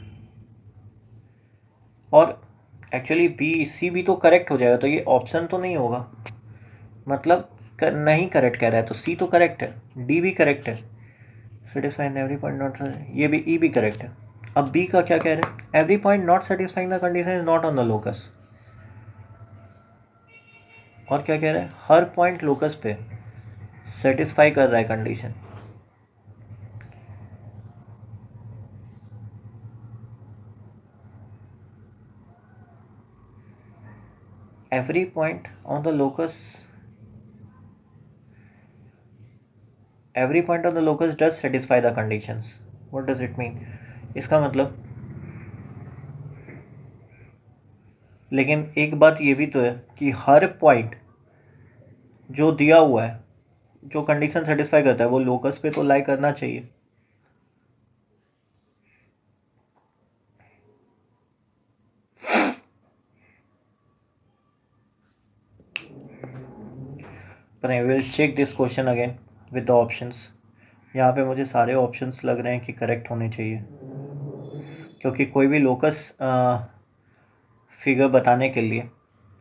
और एक्चुअली बी सी भी तो करेक्ट हो जाएगा, तो ये ऑप्शन तो नहीं होगा, मतलब नहीं करेक्ट कह रहा है, तो सी तो करेक्ट है, डी भी करेक्ट है, सेटिस्फाइंग एवरी पॉइंट नॉट, ये भी ई भी करेक्ट है। अब बी का क्या कह रहे हैं, every point not satisfying the condition is not on the locus, और क्या कह रहे हैं, हर पॉइंट लोकस पे सेटिस्फाई कर रहा है condition. Every point on the locus, every point on the locus does satisfy the conditions, what does it mean, इसका मतलब, लेकिन एक बात ये भी तो है कि हर पॉइंट जो दिया हुआ है, जो कंडीशन सेटिस्फाई करता है, वो लोकस पे तो लाई करना चाहिए। पर I will check this question again with the options. यहाँ पे मुझे सारे ऑप्शंस लग रहे हैं कि करेक्ट होने चाहिए, क्योंकि कोई भी लोकस फिगर बताने के लिए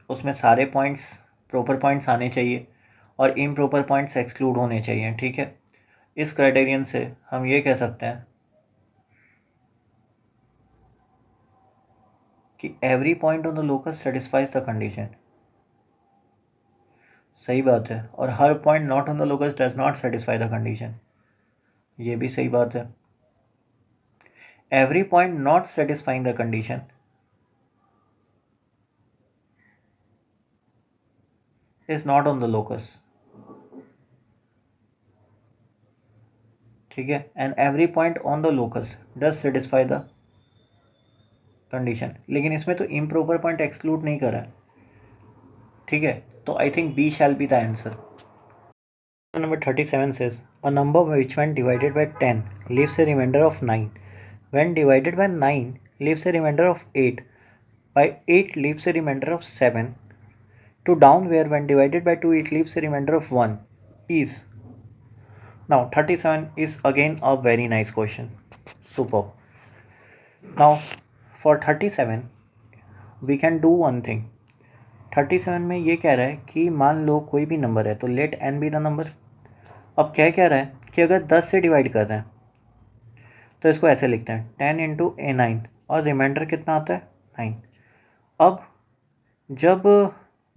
उसमें सारे पॉइंट्स प्रॉपर पॉइंट्स आने चाहिए और इम्प्रॉपर पॉइंट्स एक्सक्लूड होने चाहिए। ठीक है, इस क्राइटेरियन से हम ये कह सकते हैं कि every point on the locus satisfies the condition, सही बात है, और हर point not on the locus does not satisfy the condition, ये भी सही बात है। Every point not satisfying the condition is not on the locus. ठीक है, and every point on the locus does satisfy the condition, लेकिन इसमें तो इम्प्रॉपर पॉइंट एक्सक्लूड नहीं करा है। ठीक है, तो I think B shall be the answer. Number 37 says a number which when divided by 10 leaves a remainder of 9, when divided by 9 leaves a remainder of 8, by 8 leaves a remainder of 7, to down where when divided by 2 it leaves a remainder of 1 is. Now 37 is again a very nice question, superb. Now for 37 we can do one thing, 37 में ये कह रहा है कि मान लो कोई भी number है तो let n be the number. अब क्या कह रहा है कि अगर 10 से डिवाइड कर रहे हैं तो इसको ऐसे लिखते हैं 10 इंटू A9 और रिमाइंडर कितना आता है 9। अब जब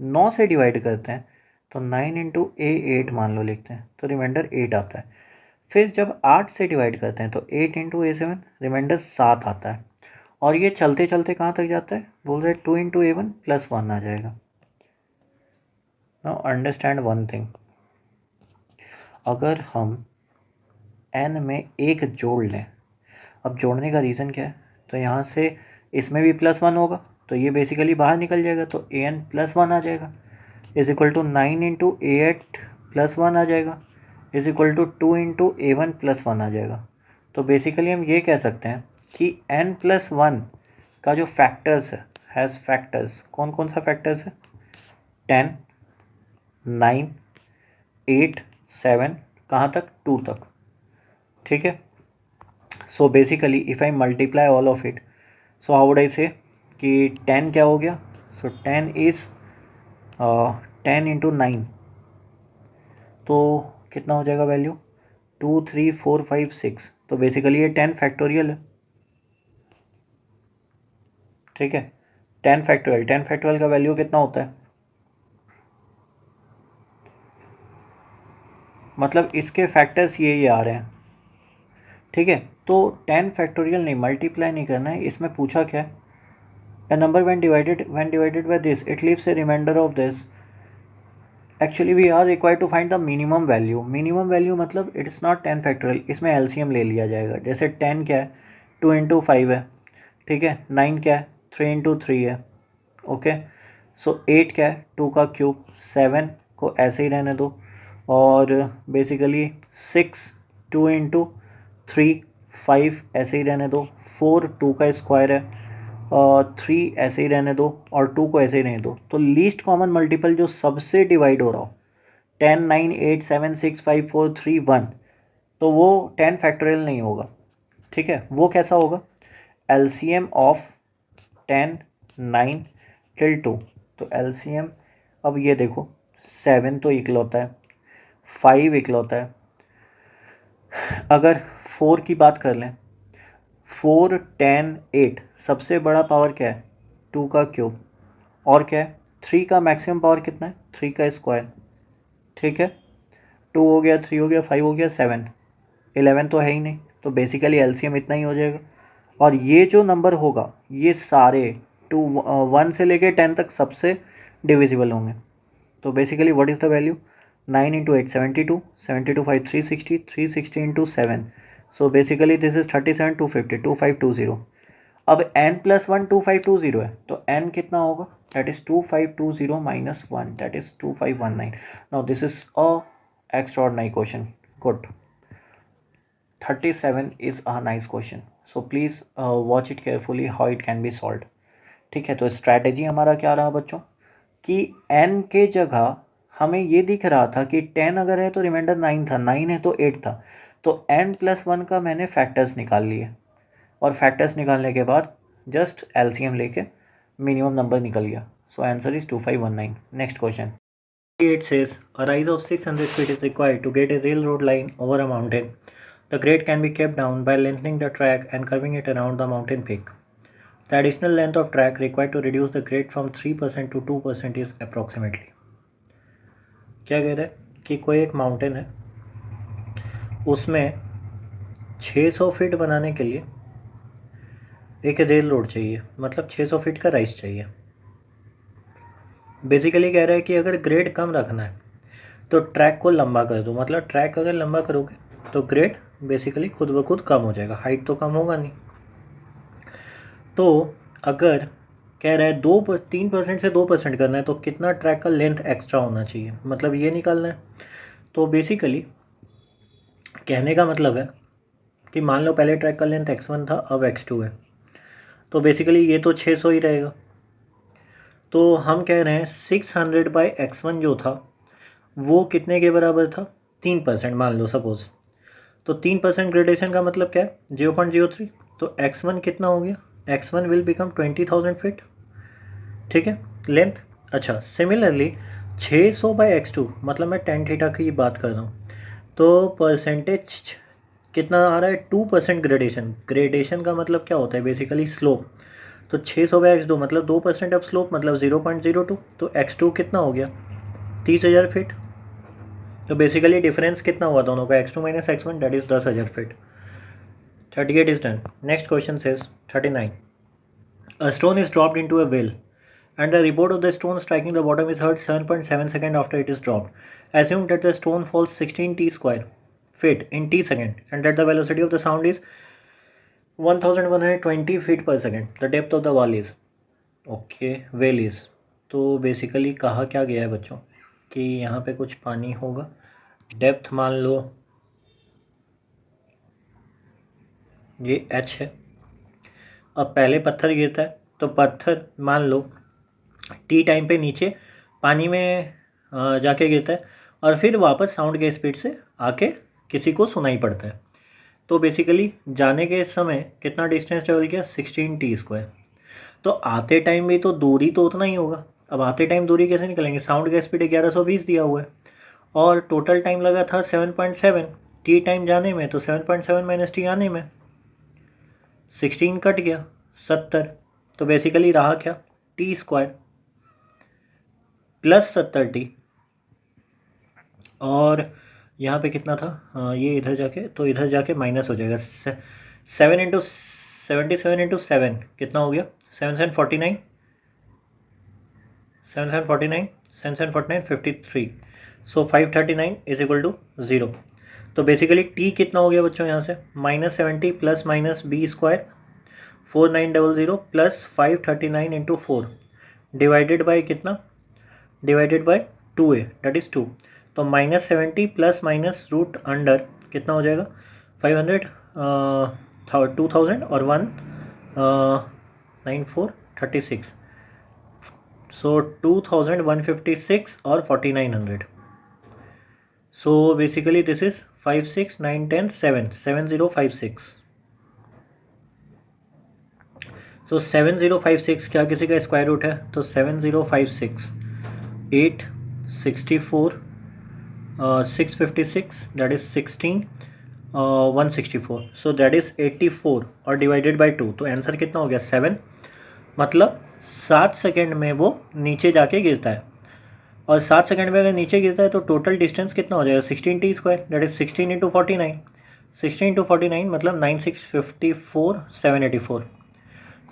9 से डिवाइड करते हैं तो 9 इंटू A8 मान लो लिखते हैं तो रिमाइंडर 8 आता है। फिर जब 8 से डिवाइड करते हैं तो 8 इंटू A7 रिमाइंडर 7 आता है। और ये चलते चलते कहाँ तक जाता है, बोल रहे 2 इंटू A1 प्लस 1 आ जाएगा। नाउ अंडरस्टैंड वन थिंग, अगर हम n में एक जोड़ लें, अब जोड़ने का रीज़न क्या है, तो यहाँ से इसमें भी प्लस 1 होगा तो ये बेसिकली बाहर निकल जाएगा तो an प्लस 1 आ जाएगा is equal to 9 into A8 plus 1 आ जाएगा is equal to 2 into A1 plus 1 आ जाएगा। तो बेसिकली हम ये कह सकते हैं कि n प्लस 1 का जो फैक्टर्स है हैज़ फैक्टर्स, कौन कौन सा फैक्टर्स है, 10, 9, 8, 7, कहाँ तक, 2 तक। ठीक है, so basically if I multiply all of it, so how would I से कि 10 क्या हो गया, सो 10 इज़ 10 इंटू 9, तो कितना हो जाएगा वैल्यू 2, 3, 4, 5, 6, तो बेसिकली ये 10 फैक्टोरियल है। ठीक है, 10 फैक्टोरियल का वैल्यू कितना होता है, मतलब इसके फैक्टर्स ये आ रहे हैं। ठीक है, तो 10 फैक्टोरियल नहीं, मल्टीप्लाई नहीं करना है, इसमें पूछा क्या है, a number when divided by this it leaves a remainder of this, actually we are required to find the minimum value मतलब it's not 10 फैक्टोरियल, इसमें LCM ले लिया जाएगा। जैसे 10 क्या है 2 इंटू 5 है, ठीक है, 9 क्या है 3 इंटू 3 है, ओके, सो 8 क्या है 2 का क्यूब, 7 को ऐसे ही रहने दो, और बेसिकली 6 2 इंटू 3 5 ऐसे ही रहने दो, 4 2 का स्क्वायर है, 3 ऐसे ही रहने दो और 2 को ऐसे ही रहने दो। तो लीस्ट कॉमन मल्टीपल जो सबसे डिवाइड हो रहा हो 10 9 8 7 6 5 4 3 1, तो वो 10 फैक्टोरियल नहीं होगा। ठीक है, वो कैसा होगा, LCM ऑफ 10 9 टिल 2, तो LCM, अब ये देखो 7 तो इकलौता है, 5 इकलौता है, अगर 4 की बात कर लें 4 10 8, सबसे बड़ा पावर क्या है 2 का क्यूब, और क्या है 3 का मैक्सिमम पावर कितना है 3 का स्क्वायर। ठीक है, 2 हो गया 3 हो गया 5 हो गया 7, 11 तो है ही नहीं, तो बेसिकली LCM इतना ही हो जाएगा। और ये जो नंबर होगा ये सारे 1 से लेके 10 तक सबसे डिविजिबल होंगे। तो basically what is the value, 9 into 8 72, 72 5 360, 360 into 7, so basically this is 37 250 2520। अब n प्लस 1 2520 है तो n कितना होगा, that is 2520 minus 1, that is 2519। Now this is a extraordinary question, good, 37 is a nice question, so please watch it carefully how it can be solve. ठीक है, तो strategy हमारा क्या रहा बच्चों कि n के जगह हमें ये दिख रहा था कि 10 अगर है तो रिमाइंडर 9 था, 9 है तो 8 था, तो n प्लस 1 का मैंने फैक्टर्स निकाल लिए, और फैक्टर्स निकालने के बाद जस्ट LCM लेके मिनिमम नंबर निकल गया। सो answer is 2519। Next question, it says a rise of 600 feet is required to get a railroad line over a mountain. The grade can be kept down by lengthening the track and curving it around the mountain peak. The additional length of track required to reduce the grade from 3% to 2% is approximately. क्या कह रहा है कि कोई एक mountain है, उसमें 600 feet बनाने के लिए एक रेल रोड चाहिए, मतलब 600 फीट का राइज चाहिए। बेसिकली कह रहा है कि अगर ग्रेड कम रखना है तो ट्रैक को लंबा कर दो, मतलब ट्रैक अगर लंबा करोगे तो ग्रेड बेसिकली खुद ब खुद कम हो जाएगा, हाइट तो कम होगा नहीं। तो अगर कह रहा है 3% से 2% करना है तो कितना ट्रैक का लेंथ एक्स्ट्रा होना चाहिए, मतलब ये निकालना है। तो बेसिकली कहने का मतलब है कि मान लो पहले ट्रैक का लेंथ x1 था, अब x2 है, तो बेसिकली ये तो 600 ही रहेगा। तो हम कह रहे हैं 600 बाई x1 जो था वो कितने के बराबर था, 3% मान लो सपोज, तो 3% ग्रेडेशन का मतलब क्या है 0.03, तो x1 कितना हो गया, x1 विल बिकम 20,000 फीट। ठीक है, लेंथ, अच्छा, सिमिलरली 600 बाई x2 मतलब मैं टेन थीटा की बात कर रहा हूँ, तो परसेंटेज कितना आ रहा है 2% ग्रेडेशन। ग्रेडेशन का मतलब क्या होता है बेसिकली स्लोप। तो 600 बाई x2 मतलब 2% ऑफ स्लोप मतलब 0.02। तो x2 कितना हो गया 30,000 फीट। तो बेसिकली डिफरेंस कितना हुआ दोनों का x2 minus x1 that is 10,000 feet. 38 is done. Next question says 39. A stone is dropped into a well and the report of the stone striking the bottom is heard 7.7 seconds after it is dropped. Assume that the stone falls 16 t square feet in t second and that the velocity of the sound is 1120 feet per second. The depth of the well is well is। तो basically कहा क्या गया है बच्चों कि यहाँ पे कुछ पानी होगा। डेप्थ मान लो ये h है। अब पहले पत्थर गिरता है तो पत्थर मान लो टी टाइम पे नीचे पानी में जाके गिरता है और फिर वापस साउंड के स्पीड से आके किसी को सुनाई पड़ता है। तो बेसिकली जाने के समय कितना डिस्टेंस ट्रेवल किया 16 टी स्क्वायर। तो आते टाइम भी तो दूरी तो उतना ही होगा। अब आते टाइम दूरी कैसे निकलेंगे, साउंड का स्पीड 1120 दिया हुआ है और टोटल टाइम लगा था 7.7। टी टाइम जाने में तो 7.7 माइनस टी आने में 16 कट गया 70। तो बेसिकली रहा क्या टी स्क्वायर प्लस 70 टी। और यहाँ पे कितना था ये इधर जाके तो इधर जाके माइनस हो जाएगा 7 इंटू 77 इंटू 7 कितना हो गया 7 7 49 7 7 49 7 7 49 53। So 539 is equal to 0। तो बेसिकली टी कितना हो गया बच्चों यहाँ से -70 plus minus B square 4900 plus 539 into 4 divided by कितना divided by 2a that is 2। तो -70 प्लस माइनस रूट अंडर कितना हो जाएगा 500 2000 और 19436। सो 2156 और 4900। सो बेसिकली दिस इज 5 6 9 10 7 7056। सो 7056 क्या किसी का स्क्वायर रूट है तो 7056 864 656 that is 16 164। So that is 84 और डिवाइडेड बाई 2 तो आंसर कितना हो गया 7। मतलब 7 सेकेंड में वो नीचे जाके गिरता है और 7 सेकेंड में अगर नीचे गिरता है तो टोटल डिस्टेंस कितना हो जाएगा 16 T square that is 16 into 49। 16 into 49 मतलब 9654 784।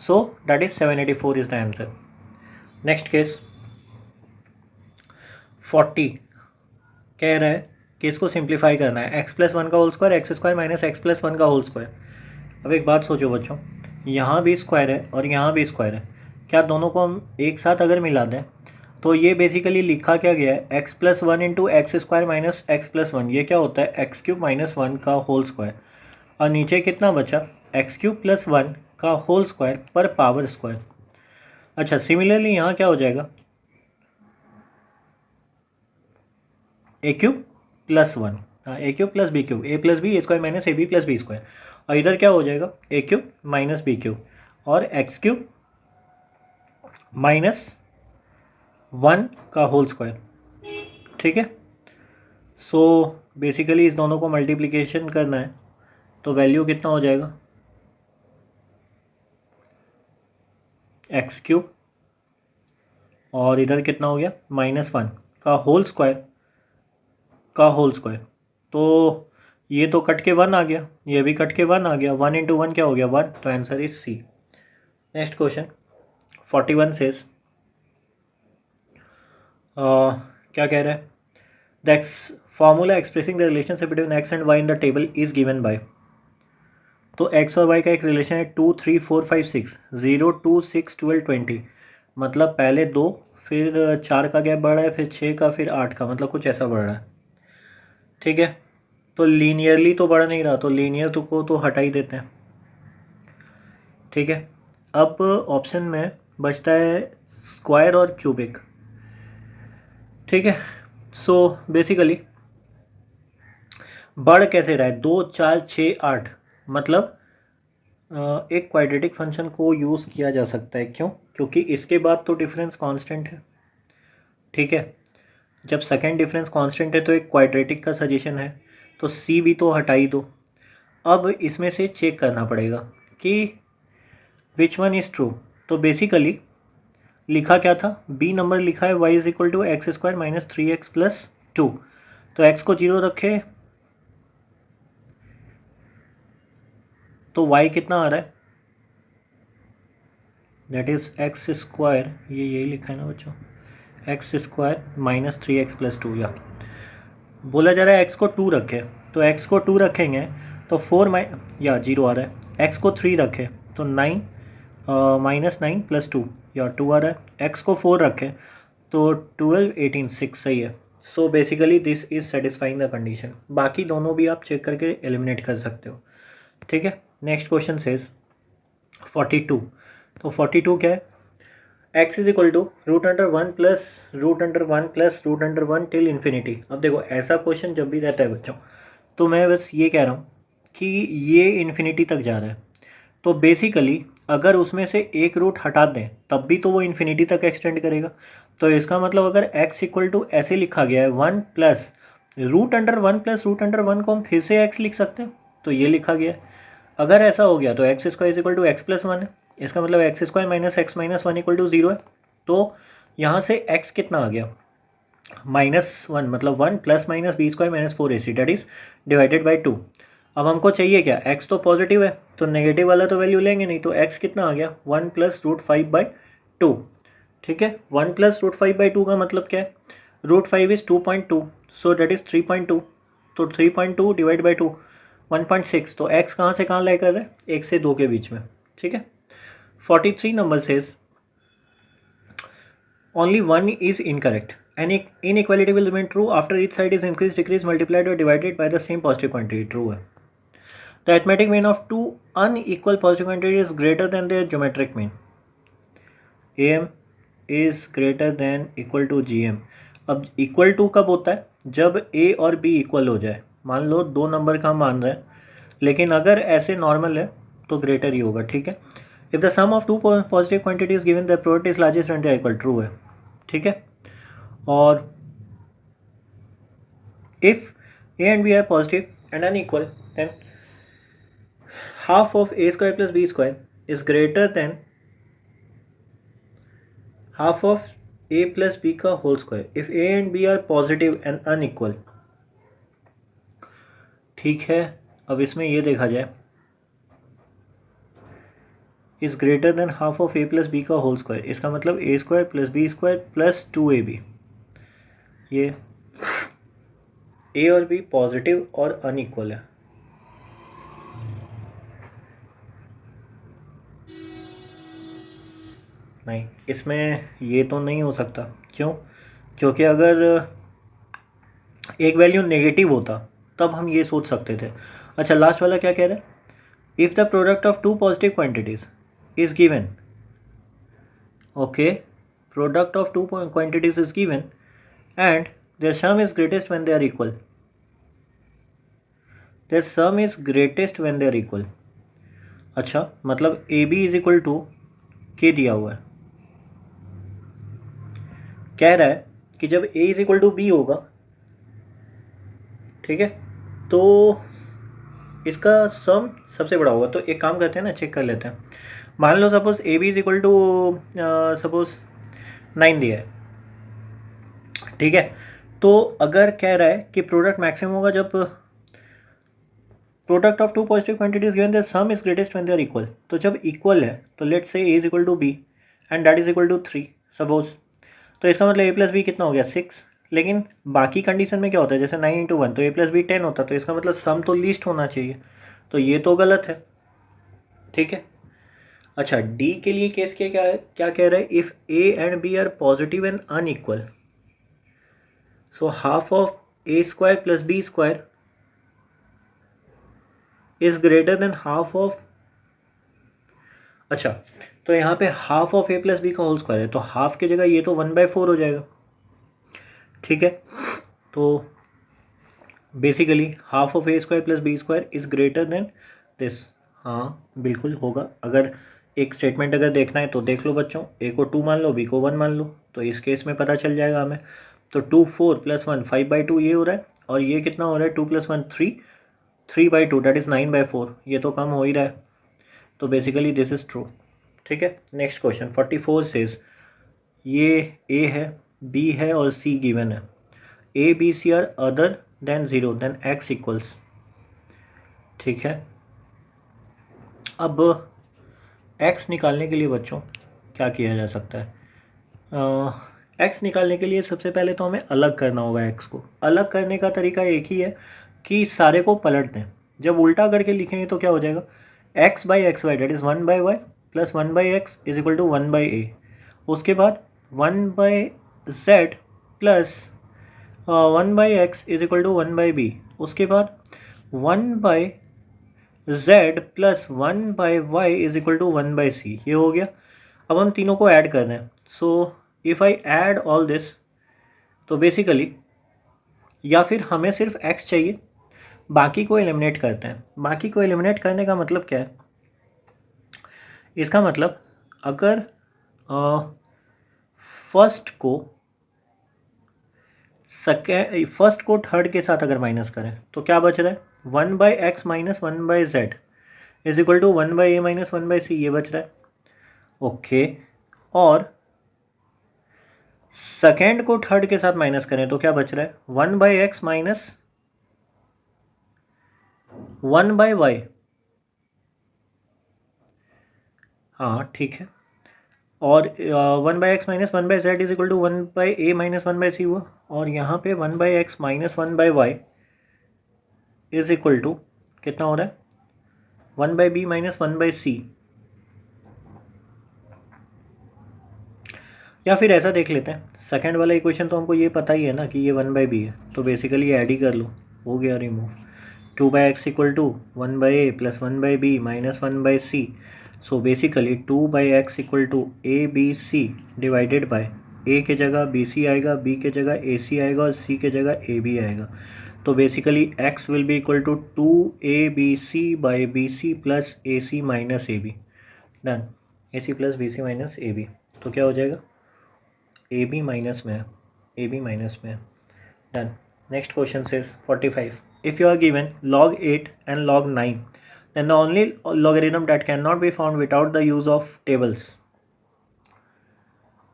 सो that is 784 is the answer. Next case 40 कह रहा है कि इसको सिंप्लीफाई करना है x+1 का whole square X square minus x+1 का होल स्क्वायर। अब एक बात सोचो बच्चों यहाँ भी स्क्वायर है और यहाँ भी स्क्वायर है, क्या दोनों को हम एक साथ अगर मिला दें तो ये बेसिकली लिखा क्या गया है x+1 into x square minus x+1 ये क्या होता है x³ माइनस 1 का होल स्क्वायर और नीचे कितना बचा x³ प्लस 1 का होल स्क्वायर पर पावर स्क्वायर। अच्छा सिमिलरली यहाँ क्या हो जाएगा a³ plus 1 a³ plus b³ a plus B square minus ab plus B square और इधर क्या हो जाएगा a³ माइनस b³ और x³ माइनस 1 का होल स्क्वायर। ठीक है। सो बेसिकली इस दोनों को मल्टीप्लिकेशन करना है तो वैल्यू कितना हो जाएगा x³ और इधर कितना हो गया -1 का होल स्क्वायर तो ये तो कट के 1 आ गया ये भी कट के 1 आ गया 1 इंटू 1 क्या हो गया 1 तो answer is C. Next question 41 says क्या कह रहा है the formula expressing the relationship between X and Y in the table is given by. तो एक्स और वाई का एक रिलेशन है 2 3 4 5 6 0 2 6 12 20 मतलब पहले 2 फिर 4 का गैप बढ़ रहा है फिर 6 का फिर 8 का मतलब कुछ ऐसा बढ़ रहा है। ठीक है तो लीनियरली तो बढ़ नहीं रहा तो लीनियर को तो हटा ही देते हैं। ठीक है अब ऑप्शन में बचता है स्क्वायर और क्यूबिक। ठीक है सो बेसिकली बढ़ कैसे रहा है 2 4 6 8 मतलब एक क्वाड्रेटिक फंक्शन को यूज़ किया जा सकता है। क्यों क्योंकि इसके बाद तो डिफरेंस कांस्टेंट है ठीक है। जब सेकेंड डिफरेंस कांस्टेंट है तो एक क्वाड्रेटिक का सजेशन है, तो सी भी तो हटा ही दो। अब इसमें से चेक करना पड़ेगा कि विच वन इज़ ट्रू। तो बेसिकली लिखा क्या था, बी नंबर लिखा है y is equal to X square minus 3x plus 2। तो x को 0 रखे तो y कितना आ रहा है, दैट इज एक्स स्क्वायर, ये यही लिखा है ना बच्चों, x square minus 3x plus 2। या बोला जा रहा है x को 2 रखे, तो x को 2 रखेंगे तो 4 या 0 आ रहा है। x को 3 रखे तो 9 माइनस 9 प्लस 2 या 2 आ रहा है। x को 4 रखें तो 12 18 6 सही है। सो basically this is satisfying the condition. बाकी दोनों भी आप चेक करके एलिमिनेट कर सकते हो, ठीक है। Next question says 42। तो 42 क्या है, x is equal to root under 1 plus root under 1 plus root under 1 till infinity. अब देखो ऐसा क्वेश्चन जब भी रहता है बच्चों, तो मैं बस ये कह रहा हूँ कि ये इन्फिनिटी तक जा रहा है, तो बेसिकली अगर उसमें से एक रूट हटा दें तब भी तो वो इन्फिनिटी तक एक्सटेंड करेगा। तो इसका मतलब अगर x इक्वल टू ऐसे लिखा गया है 1 plus root under 1 plus root under 1 को हम फिर से x लिख सकते हैं, तो ये लिखा गया है। अगर ऐसा हो गया तो X square is equal to X plus 1 है, इसका मतलब X square minus X minus 1 equal to 0 है। तो यहाँ से x कितना आ गया, -1, मतलब 1 plus minus B square minus 4ac that is divided by 2। अब हमको चाहिए क्या, x तो पॉजिटिव है तो नेगेटिव वाला तो वैल्यू लेंगे नहीं, तो x कितना आ गया 1 प्लस रूट 5 बाई 2। ठीक है, 1 प्लस रूट 5 बाई 2 का मतलब क्या है, root 5 is 2.2, so that is 3.2। तो 3.2 डिवाइड बाई 2 1.6। तो x कहाँ से कहाँ ले कर रहे हैं, 1 से 2 के बीच में, ठीक है। 43 number says only one is incorrect. An inequality will remain true after each side is increased, decreased, multiplied or divided by the same positive quantity. True है। The arithmetic mean of two unequal positive quantities is greater than their geometric mean. AM is greater than equal to GM. अब equal to कब होता है, जब A और B equal हो जाए। मान लो दो नंबर का हम मान रहे हैं, लेकिन अगर ऐसे नॉर्मल है तो ग्रेटर ही होगा, ठीक है। If the sum of two positive quantities given the product is largest and equal, true है, ठीक है। और if a and b are positive and unequal, then half of a square plus b square is greater than half of a plus b का whole square if a and b are positive and unequal। ठीक है, अब इसमें ये देखा जाए, is greater than half of A plus B का whole square, इसका मतलब A square plus B square plus 2ab। ये ए और बी पॉजिटिव और अनइक्वल है, नहीं इसमें ये तो नहीं हो सकता। क्यों, क्योंकि अगर एक वैल्यू नेगेटिव होता तब हम ये सोच सकते थे। अच्छा लास्ट वाला क्या कह रहा है, if the product of two positive quantities is given, okay, product of two quantities is given and their sum is greatest when they are equal, their sum is greatest when they are equal. अच्छा मतलब A B is equal to के दिया हुआ है, कह रहा है कि जब a is equal to B होगा, ठीक है, तो इसका सम सबसे बड़ा होगा। तो एक काम करते हैं ना, चेक कर लेते हैं। मान लो suppose A B is equal to suppose 9 दिया है, ठीक है। तो अगर कह रहा है कि प्रोडक्ट मैक्सिमम होगा जब product of two positive quantities given the sum is greatest when they are equal, तो जब इक्वल है तो let's say a is equal to B and that is equal to 3 suppose. तो इसका मतलब a प्लस बी कितना हो गया 6। लेकिन बाकी कंडीशन में क्या होता है, जैसे 9 इंटू 1 तो a प्लस बी 10 होता, तो इसका मतलब सम तो लीस्ट होना चाहिए, तो ये तो गलत है, ठीक है। अच्छा डी के लिए केस क्या कह रहा है, if a and b are positive and unequal, so half of a square plus B square is greater than half of, अच्छा तो यहाँ पे half of A plus B का होल स्क्वायर है, तो हाफ की जगह ये तो 1/4 हो जाएगा, ठीक है। तो basically half of A square plus B square is greater than this, हाँ बिल्कुल होगा। अगर एक स्टेटमेंट अगर देखना है तो देख लो बच्चों, ए को 2 मान लो, बी को 1 मान लो, तो इस केस में पता चल जाएगा हमें। तो 2 4 + 1 5/2 ये हो रहा है, और ये कितना हो रहा है 2 + 1 3 3/2 दैट इज़ 9/4, ये तो कम हो ही रहा है। तो बेसिकली दिस इज़ ट्रू। ठीक है, नेक्स्ट क्वेश्चन 44 सेज ये ए है, बी है और सी गिवन है। A B C are other than 0 then X equals. ठीक है, अब एक्स निकालने के लिए बच्चों क्या किया जा सकता है? एक्स निकालने के लिए सबसे पहले तो हमें अलग करना होगा। एक्स को अलग करने का तरीका एक ही है कि सारे को पलट दें। जब उल्टा करके लिखेंगे तो क्या हो जाएगा, x by x y that is 1/y plus 1/x is equal to 1/a। उसके बाद 1/z plus 1/x is equal to 1/b। उसके बाद 1/z plus 1/y is equal to 1/c। ये हो गया। अब हम तीनों को ऐड कर रहे हैं। So if I add all this, तो बेसिकली या फिर हमें सिर्फ x चाहिए, बाकी को एलिमिनेट करते हैं। बाकी को एलिमिनेट करने का मतलब क्या है, इसका मतलब अगर फर्स्ट को थर्ड के साथ अगर माइनस करें तो क्या बच रहा है, 1/x minus 1/z is equal to 1/a minus 1/c, ये बच रहा है। ओके, और सेकेंड को थर्ड के साथ माइनस करें तो क्या बच रहा है, 1/x माइनस 1/y। हाँ ठीक है, और 1/x minus 1/z is equal to 1/a minus 1/c हुआ, और यहाँ पे 1/x minus 1/y is equal to कितना हो रहा है, 1/b माइनस 1/c। या फिर ऐसा देख लेते हैं, सेकेंड वाला इक्वेशन तो हमको ये पता ही है ना कि ये 1/b है, तो बेसिकली ऐड ही कर लो, हो गया remove. 2/x equal to 1/a plus 1/b minus 1/c। So basically 2/x equal to ABC divided by a के जगह BC आएगा, b के जगह AC आएगा और c के जगह AB आएगा। तो basically x will be equal to 2ABC by BC plus AC minus AB। Done, AC plus BC minus AB, तो क्या हो जाएगा, AB माइनस में है, AB माइनस में है। Done. Next question says 45. If you are given log 8 and log 9, then the only logarithm that cannot be found without the use of tables.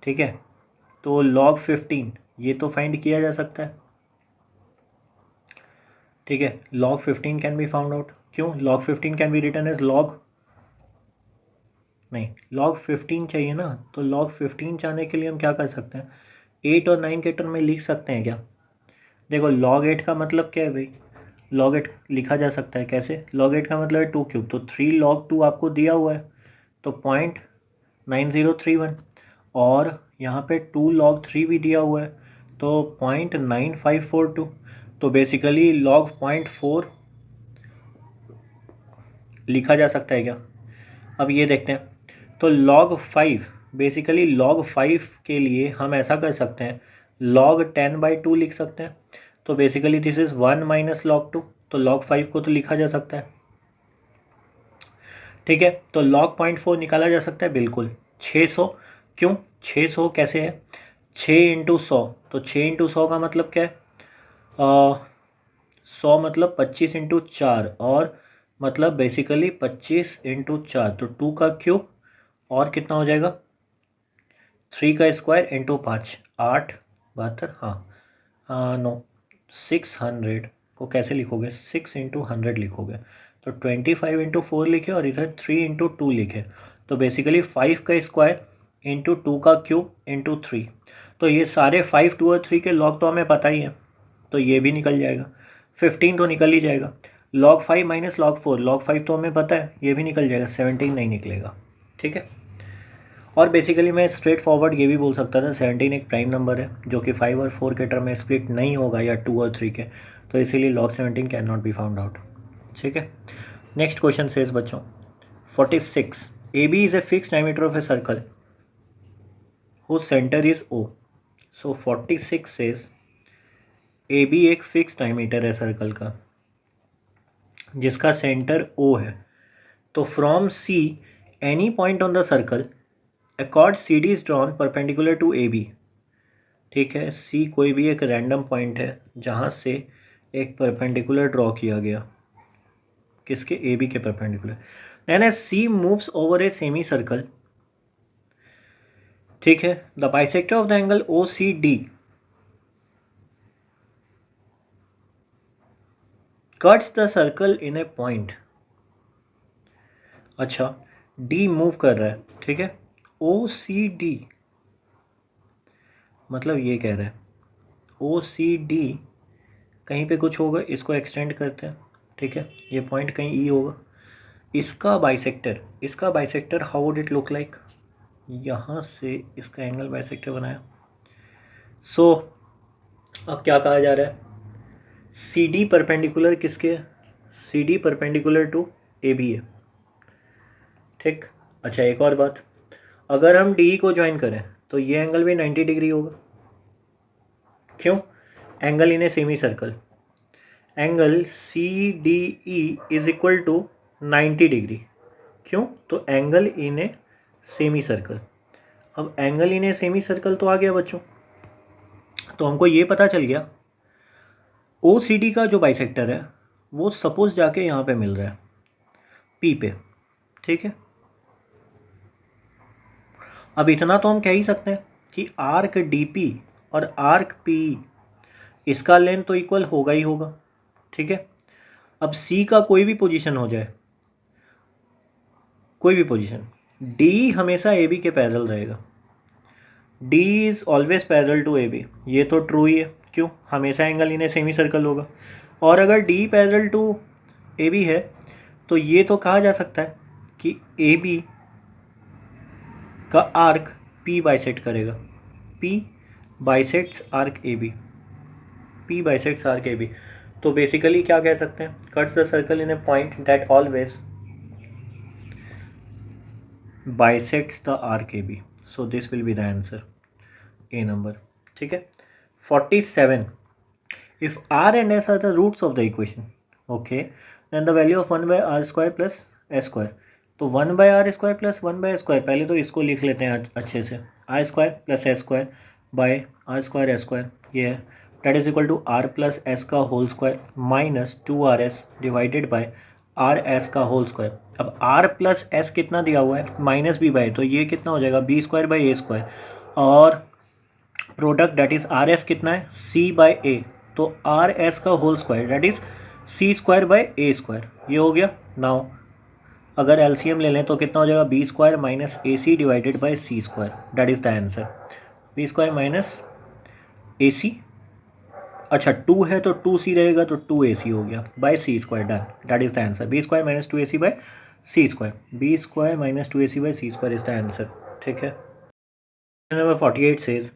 ठीक है, तो log 15 ये तो फाइंड किया जा सकता है। ठीक है, log 15 can be found out. क्यों, log 15 can be written as log, नहीं log 15 चाहिए ना, तो log 15 चाहने के लिए हम क्या कर सकते हैं, 8 और 9 के टर्म में लिख सकते हैं क्या। देखो log 8 का मतलब क्या है भाई, log 8 लिखा जा सकता है कैसे, log 8 का मतलब है 2 क्यूब, तो 3 log 2 आपको दिया हुआ है तो 0.9031, और यहाँ पे 2 log 3 भी दिया हुआ है तो 0.9542, तो बेसिकली log 0.4 लिखा जा सकता है क्या। अब ये देखते हैं, तो log 5, बेसिकली log 5 के लिए हम ऐसा कर सकते हैं, log 10/2 लिख सकते हैं। तो basically this is 1 minus log 2, तो log 5 को तो लिखा जा सकता है। ठीक है, तो log 0.4 निकाला जा सकता है बिल्कुल। 600, क्यों 600 कैसे है, 6 × 100, तो 6 × 100 का मतलब क्या है, 100 मतलब 25 × 4, और मतलब बेसिकली 25 × 4, तो 2 का क्यूब और कितना हो जाएगा, 3 का स्क्वायर इंटू 5, 8 72, हाँ नो 600 को कैसे लिखोगे, 6 × 100 लिखोगे, तो 25 × 4 लिखे और इधर 3 × 2 लिखे, तो बेसिकली 5 का स्क्वायर इंटू 2 का क्यूब इंटू 3। तो ये सारे 5, 2 और 3 के लॉग तो हमें पता ही है, तो ये भी निकल जाएगा। 15 तो निकल ही जाएगा। log 5 माइनस log 4, log 5 तो हमें पता है, ये भी निकल जाएगा, 17 नहीं निकलेगा। ठीक है, और बेसिकली मैं स्ट्रेट फॉरवर्ड ये भी बोल सकता था 17 एक प्राइम नंबर है जो कि 5 और 4 के टर्म में स्प्लिट नहीं होगा, या 2 और 3 के, तो इसीलिए log 17 can not be found out. ठीक है, नेक्स्ट क्वेश्चन सेज बच्चों 46, AB is a fix diameter of a circle whose center is O. So 46 says AB एक फिक्स डायमीटर है सर्कल का जिसका सेंटर O है, तो from C any point on the circle a chord CD is drawn perpendicular to AB। ठीक है, C कोई भी एक रैंडम पॉइंट है जहाँ से एक परपेंडिकुलर ड्रॉ किया गया, किसके, AB के perpendicular. Then as C moves over a semicircle, ठीक है, the bisector of the angle OCD cuts the circle in a point. अच्छा, D मूव कर रहा है, ठीक है, OCD मतलब ये कह रहा है OCD कहीं पे कुछ होगा, इसको एक्सटेंड करते हैं, ठीक है, ये पॉइंट कहीं E होगा, इसका bisector how would it look like, यहाँ से इसका एंगल बाइसेक्टर बनाया। सो अब क्या कहा जा रहा है, CD परपेंडिकुलर किसके है, CD परपेंडिकुलर टू AB है, ठीक। अच्छा, एक और बात, अगर हम DE को ज्वाइन करें तो ये एंगल भी 90 डिग्री होगा, क्यों, angle in a semicircle, angle CDE is equal to 90 degree, क्यों, तो angle in a semicircle. अब angle in a semicircle तो आ गया बच्चों, तो हमको ये पता चल गया OCD का जो बाइसेक्टर है वो सपोज जाके यहाँ पे मिल रहा है P पे, ठीक है। अब इतना तो हम कह ही सकते हैं कि आर्क DP और आर्क PE इसका लेंथ तो इक्वल होगा ही होगा, ठीक है। अब C का कोई भी पोजीशन हो जाए, कोई भी पोजीशन, D हमेशा AB के पैरेलल रहेगा, D is always parallel to AB, ये तो ट्रू ही है, क्यों, हमेशा angle in a semicircle होगा। और अगर D पैरेलल टू AB है तो ये तो कहा जा सकता है कि AB का आर्क P बाइसेक्ट करेगा, P bisects arc AB, P bisects arc AB। तो बेसिकली क्या कह सकते हैं, cuts the circle in a point that always bisects the arc AB, so this will be the answer, A number, ठीक है। 47, if R and S are the roots of the equation, okay, then the value of 1 by R square plus S square, तो 1 by R square plus 1 by S square, पहले तो इसको लिख लेते हैं अच्छे से, R square plus S square by R square S square, ये है, that is equal to R plus S का whole square minus 2RS divided by R S का होल स्क्वायर। अब आर प्लस एस कितना दिया हुआ है, माइनस बी बाय, तो ये कितना हो जाएगा B square by A square, और product that is R S कितना है सी बाय ए, तो आर एस का whole square that is C square by A square, ये हो गया। नाउ अगर एलसीएम ले लें तो कितना हो जाएगा B square minus A C divided by C square, that is the answer, B square minus A C, अच्छा 2 है तो 2c रहेगा तो 2ac हो गया by C square, done, that is the answer, B square minus 2ac by C square, B square minus 2ac by C square is the answer, ठीक है। Number 48 says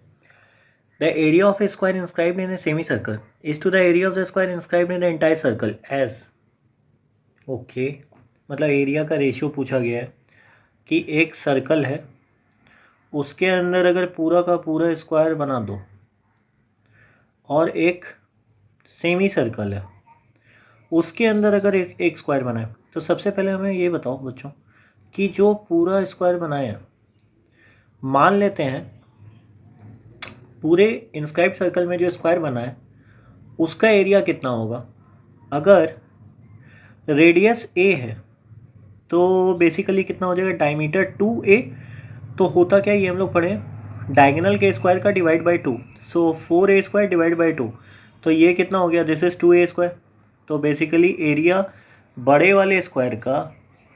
the area of A square inscribed in a semicircle is to the area of the square inscribed in the entire circle as, okay, मतलब area का ratio पूछा गया है कि एक circle है उसके अंदर अगर पूरा का पूरा स्क्वायर बना दो और एक सेमी सर्कल है उसके अंदर अगर एक स्क्वायर बनाए, तो सबसे पहले हमें ये बताओ बच्चों कि जो पूरा स्क्वायर बनाया, मान लेते हैं पूरे इंस्क्राइब सर्कल में जो स्क्वायर बना है उसका एरिया कितना होगा। अगर रेडियस ए है तो बेसिकली कितना हो जाएगा डायमीटर 2a, तो होता क्या ये हम लोग पढ़े डायगोनल के स्क्वायर का divide by 2, so 4a square divide by 2, तो ये कितना हो गया दिस इज 2a स्क्वायर, तो बेसिकली एरिया बड़े वाले स्क्वायर का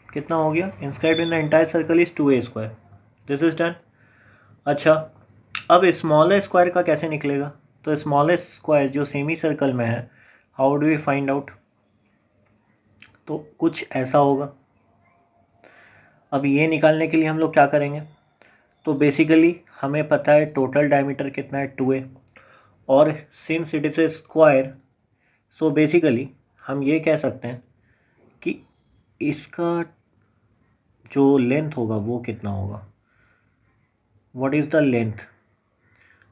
कितना हो गया inscribed in the entire circle is 2a square, this is done. अच्छा अब स्मॉलेस्ट स्क्वायर का कैसे निकलेगा, तो स्मॉलेस्ट स्क्वायर जो सेमी सर्कल में है how do we find out, तो कुछ ऐसा होगा। अब ये निकालने के लिए हम लोग क्या करेंगे, तो बेसिकली हमें पता है टोटल डायमीटर कितना है 2a, और since it is a square so basically हम ये कह सकते हैं कि इसका जो लेंथ होगा वो कितना होगा, व्हाट इज़ द लेंथ।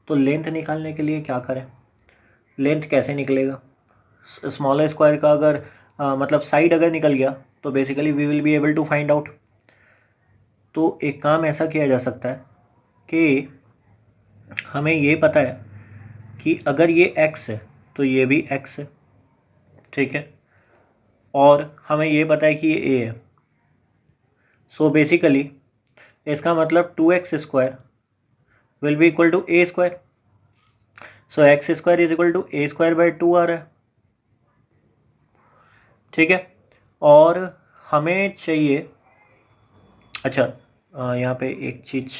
तो लेंथ निकालने के लिए क्या करें, लेंथ कैसे निकलेगा, स्मॉलर स्क्वायर का अगर मतलब साइड अगर निकल गया तो basically we will be able to find out. तो एक काम ऐसा किया जा सकता है कि हमें ये पता है कि अगर ये x है तो ये भी x है, ठीक है, और हमें ये पता है कि ये a है। सो बेसिकली इसका मतलब 2x² will be equal to a²। So x² is equal to a²/2 आ रहा है, ठीक है। और हमें चाहिए, अच्छा यहाँ पे एक चीज़,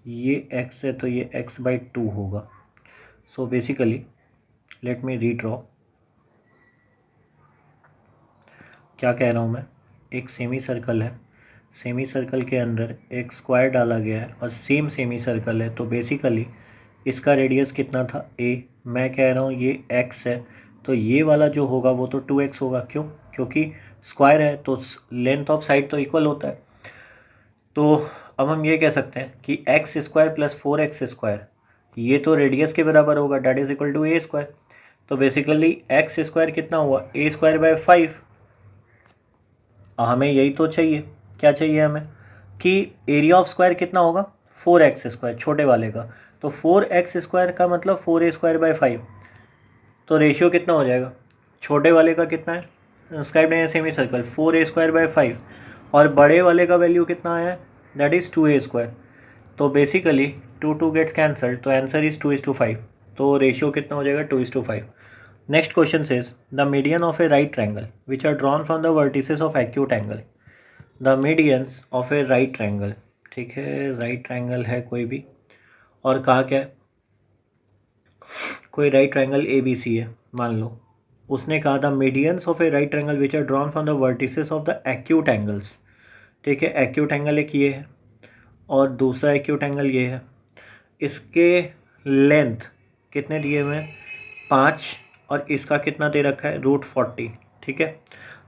ये x है तो ये x/2 होगा। So basically let me redraw. क्या कह रहा हूँ मैं, एक सेमी सर्कल है, सेमी सर्कल के अंदर एक स्क्वायर डाला गया है और सेम सेमी सर्कल है, तो बेसिकली इसका रेडियस कितना था a। मैं कह रहा हूँ ये x है, तो ये वाला जो होगा वो तो 2x होगा। क्यों? क्योंकि स्क्वायर है तो लेंथ ऑफ साइड तो इक्वल होता है। तो अब हम ये कह सकते हैं कि x² + 4x² ये तो रेडियस के बराबर होगा, that is equal to a²। तो बेसिकली x² कितना हुआ, a²/5। हमें यही तो चाहिए, क्या चाहिए हमें कि एरिया ऑफ स्क्वायर कितना होगा, 4x², छोटे वाले का। तो 4x² का मतलब 4a²/5। तो रेशियो कितना हो जाएगा, छोटे वाले का कितना है, स्क्राइब नहीं है सेमी सर्कल, 4a²/5, और बड़े वाले का वैल्यू कितना है, दैट इज़ 2a²। तो बेसिकली 2 गेट्स कैंसल्ड, तो आंसर इज 2:5। तो रेशियो कितना हो जाएगा, 2:5। Next question says the median of a right triangle which are drawn from the vertices of acute angle. The medians of a right triangle, ठीक है, right triangle है कोई भी, और कहा क्या है, कोई राइट ट्रायंगल ABC है मान लो। उसने कहा the medians of a right triangle which are drawn from the vertices of the acute angles, ठीक है। एक्यूट एंगल एक ये है और दूसरा एक्यूट एंगल ये है। इसके लेंथ कितने दिए हुए हैं, 5, और इसका कितना दे रखा है, √40, ठीक है।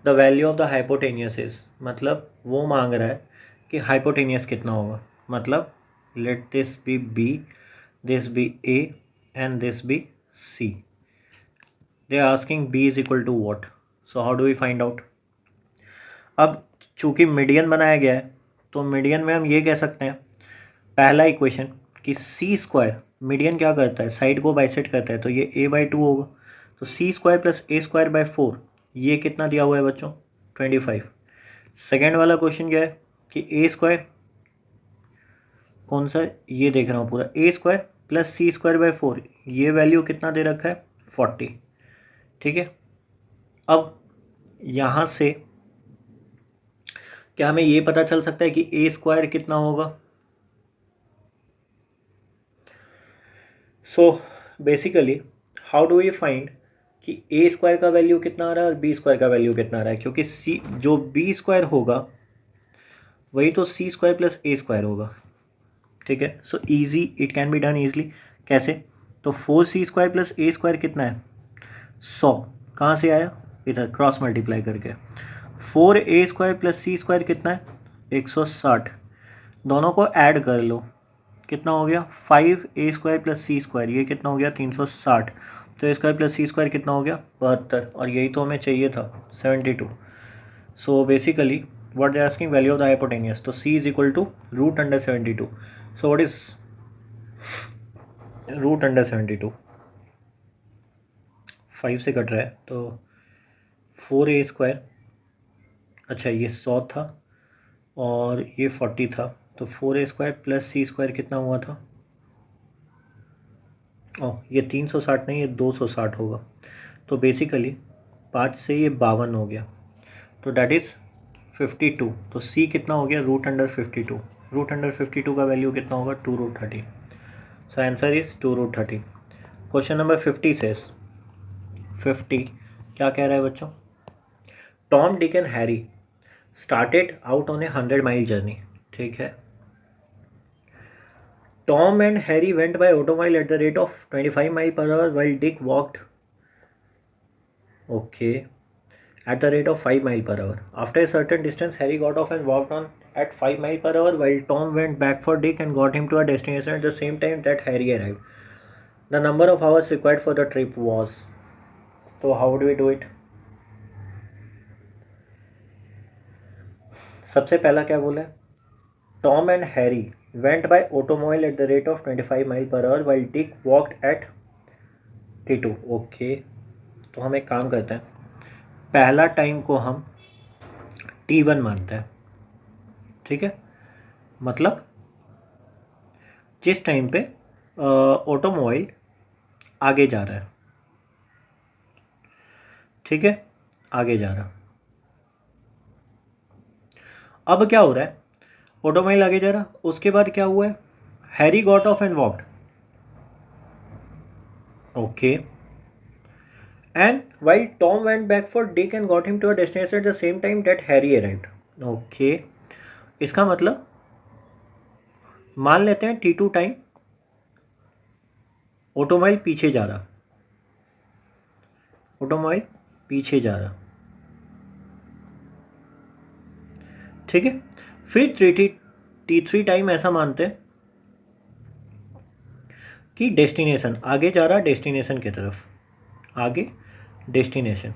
The value of the hypotenuse is, मतलब वो मांग रहा है कि हाइपोटेनियस कितना होगा, मतलब let this be B, this be A and this be C। They are asking B is equal to what. So how do we find out. अब चूंकि मीडियन बनाया गया है तो मीडियन में हम ये कह सकते हैं, पहला इक्वेशन कि C², मीडियन क्या करता है, साइड को बाइसेक्ट करता है, तो ये a/2 होगा। तो C² + a²/4 ये कितना दिया हुआ है बच्चों, 25। सेकेंड वाला क्वेश्चन क्या है कि a², कौन सा, ये देख रहा हूँ पूरा, a² + C²/4 ये वैल्यू कितना दे रखा है, 40, ठीक है। अब यहाँ से क्या हमें ये पता चल सकता है कि a² कितना होगा। So basically how do we find कि a² का वैल्यू कितना आ रहा है और b² का वैल्यू कितना आ रहा है, क्योंकि c जो b² होगा वही तो c² + a² होगा, ठीक है। So easy, it can be done easily. कैसे, तो 4c² + a² कितना है, 100, कहाँ से आया, इधर क्रॉस मल्टीप्लाई करके। 4a² + c² कितना है, 160, दोनों को ऐड कर लो, कितना हो गया, 5a² + c², ये कितना हो गया, 360। तो a² + c² कितना हो गया, 72, और यही तो हमें चाहिए था, 72। So basically what they are asking, value of the hypotenuse, तो c is equal to √72। so what is √72, 5 से कट रहा है, तो 4a², अच्छा ये 100 था और ये 40 था, तो 4a² + c² कितना हुआ था, ओह ये 360 नहीं, ये 260 होगा। तो बेसिकली 5 से ये 52 हो गया, तो डैट इज़ 52। तो c कितना हो गया, √52। √52 का वैल्यू कितना होगा, 2√30। सो answer is 2√30। Question number 50 says, 50 क्या कह रहा है बच्चों, Tom, Dick and Harry started out on A 100-mile journey, ठीक है। Tom and Harry went by automobile at the rate of 25 miles per hour while Dick walked, okay, at the rate of 5 miles per hour. After a certain distance, Harry got off and walked on at 5 miles per hour while Tom went back for Dick and got him to a destination at the same time that Harry arrived. The number of hours required for the trip was. So how do we do it? सबसे पहला क्या बोला है, Tom and Harry went by automobile at the rate of 25 mile per hour while Dick walked at T2। Okay, तो हम एक काम करते हैं, पहला टाइम को हम T1 मानते हैं, ठीक है। मतलब जिस टाइम पे ऑटोमोबाइल आगे जा रहा है, ठीक है, आगे जा रहा। अब क्या हो रहा है, ऑटोमोबाइल आगे जा रहा, उसके बाद क्या हुआ है, Harry got off and walked. Okay, and while Tom went back for Dick and got him to a destination at the same time that Harry arrived। Okay, इसका मतलब मान लेते हैं T2 टाइम ऑटोमोबाइल पीछे जा रहा, ऑटोमोबाइल पीछे जा रहा, ठीक है। फिर T3 टाइम ऐसा मानते हैं कि डेस्टिनेशन आगे जा रहा, डेस्टिनेशन की तरफ, आगे डेस्टिनेशन,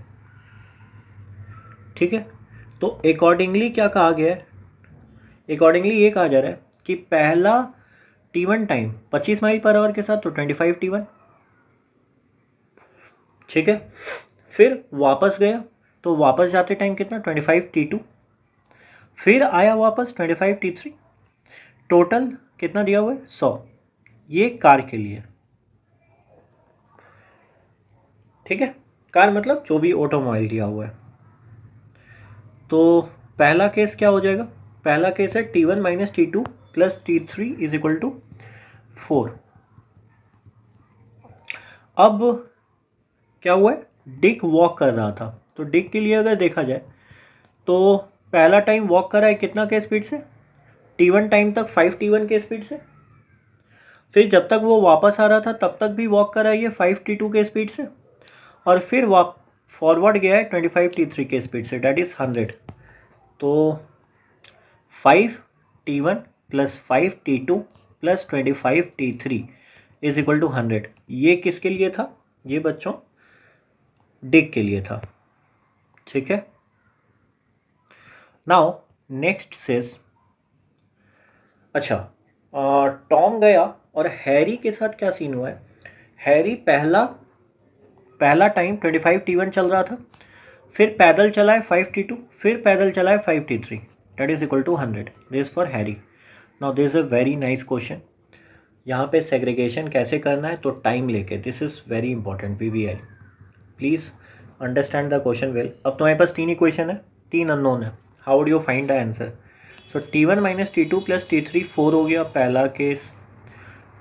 ठीक है। तो अकॉर्डिंगली क्या कहा गया है, अकॉर्डिंगली ये कहा जा रहा है कि पहला T1 time 25 mile per our के साथ, तो 25 T1, ठीक है। फिर वापस गया, तो वापस जाते टाइम कितना, 25 T2, फिर आया वापस 25 T3, टोटल कितना दिया हुआ है, 100। ये कार के लिए, ठीक है। कार मतलब जो भी ऑटोमोबाइल दिया हुआ है। तो पहला केस क्या हो जाएगा, पहला केस है T1 minus T2 plus T3 is equal to 4। अब क्या हुआ है, डिक वॉक कर रहा था, तो डिक के लिए अगर देखा जाए तो पहला टाइम वॉक कर रहा है कितना के स्पीड से, T1 टाइम तक 5 T1 के स्पीड से। फिर जब तक वो वापस आ रहा था तब तक भी वॉक कर रहा है ये 5 T2 के स्पीड से, और फिर फॉरवर्ड गया है 25 T3 के स्पीड से, डैट इज़ 100। तो 5 T1 plus 5 T2 plus 25 T3 is equal to 100। ये किसके लिए था, ये बच्चों डिक के लिए था, ठीक है। नाउ नेक्स्ट सेज, अच्छा टॉम गया और हैरी के साथ क्या सीन हुआ है, हैरी पहला टाइम 25 T1 चल रहा था, फिर पैदल चला है 5 T2, फिर पैदल चला है 5 T3, that is equal to 100। This for Harry. Now this is a very nice question. यहाँ पे सेग्रीगेशन कैसे करना है, तो टाइम लेके, this is very important PBI, please understand the question well. अब तुम्हारे पास 3 इक्वेशन है, 3 अननोन है, how would you find the answer. So T1 minus T2 plus T3 4 हो गया पहला case,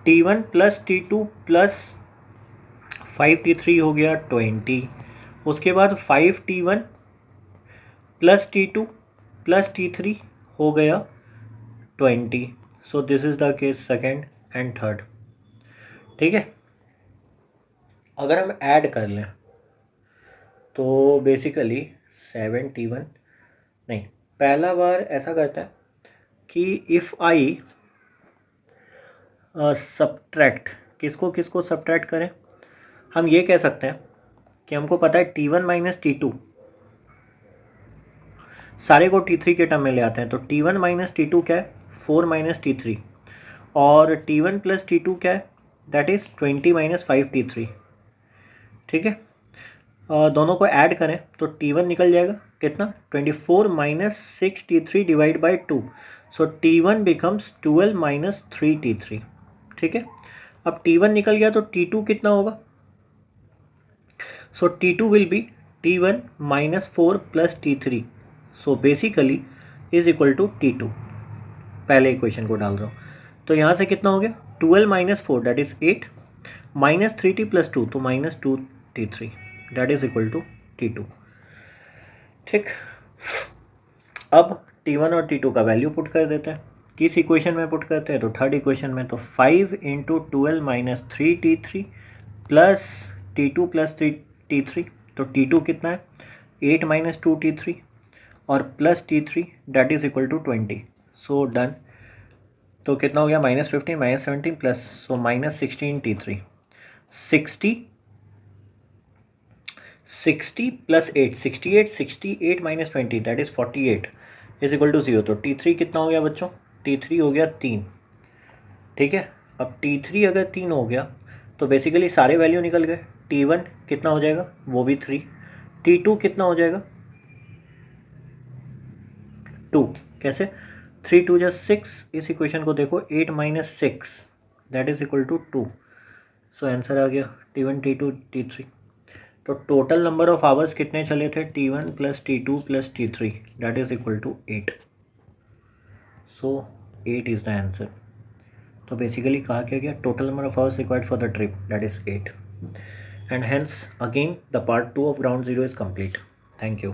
T1 plus T2 plus 5 T3 हो गया 20, उसके बाद 5 T1 plus T2 plus T3 हो गया 20। सो this is the case second and third, ठीक है। अगर हम ऐड कर लें तो बेसिकली 7 T1 नहीं, पहला बार ऐसा करता है कि इफ़ आई सब्ट्रैक्ट, किसको किसको सब्ट्रैक्ट करें, हम ये कह सकते हैं कि हमको पता है T1 माइनस T2 सारे को T3 के टर्म में ले आते हैं, तो T1 माइनस T2 क्या है, 4 माइनस T3, और T1 प्लस T2 क्या है, दैट इज़ 20 माइनस 5 T3, ठीक है। दोनों को ऐड करें तो T1 निकल जाएगा कितना, 24 minus 6 T3 divide by 2, so T1 becomes 12 minus 3 T3, ठीक है। अब T1 निकल गया तो T2 कितना होगा, so T2 will be T1 minus 4 plus T3, so basically is equal to T2। पहले इक्वेशन को डाल रहा हूँ, तो यहाँ से कितना हो गया, 12 minus 4 that is 8, minus 3T plus 2 तो minus 2 T3 that is equal to T2, ठीक। अब T1 और T2 का वैल्यू पुट कर देते हैं, किस इक्वेशन में पुट करते हैं, तो थर्ड इक्वेशन में। तो 5 into 12 minus 3 T3 plus T2 plus 3 T3, तो T2 कितना है, 8 माइनस 2 T3 और plus T3 that is equal to 20, so done. तो कितना हो गया, minus 15 minus 17 plus, so minus 16 T3, 60 plus 8 68 68 minus 20 that is 48 is equal to 0। तो T3 कितना हो गया बच्चों, T3 हो गया 3, ठीक है। अब T3 अगर 3 हो गया तो बेसिकली सारे वैल्यू निकल गए। T1 कितना हो जाएगा, वो भी 3। T2 कितना हो जाएगा, 2। कैसे, 3 2 जा 6। इस इक्वेशन को देखो, 8 minus 6 that is equal to 2। So answer आ गया T1 T2 T3। तो टोटल नंबर ऑफ आवर्स कितने चले थे, T1 plus T2 plus T3 that is equal to 8। So 8 is the answer. तो बेसिकली कहा क्या गया, total number of hours required for the trip that is 8। And hence again the part 2 of round 0 is complete. Thank you.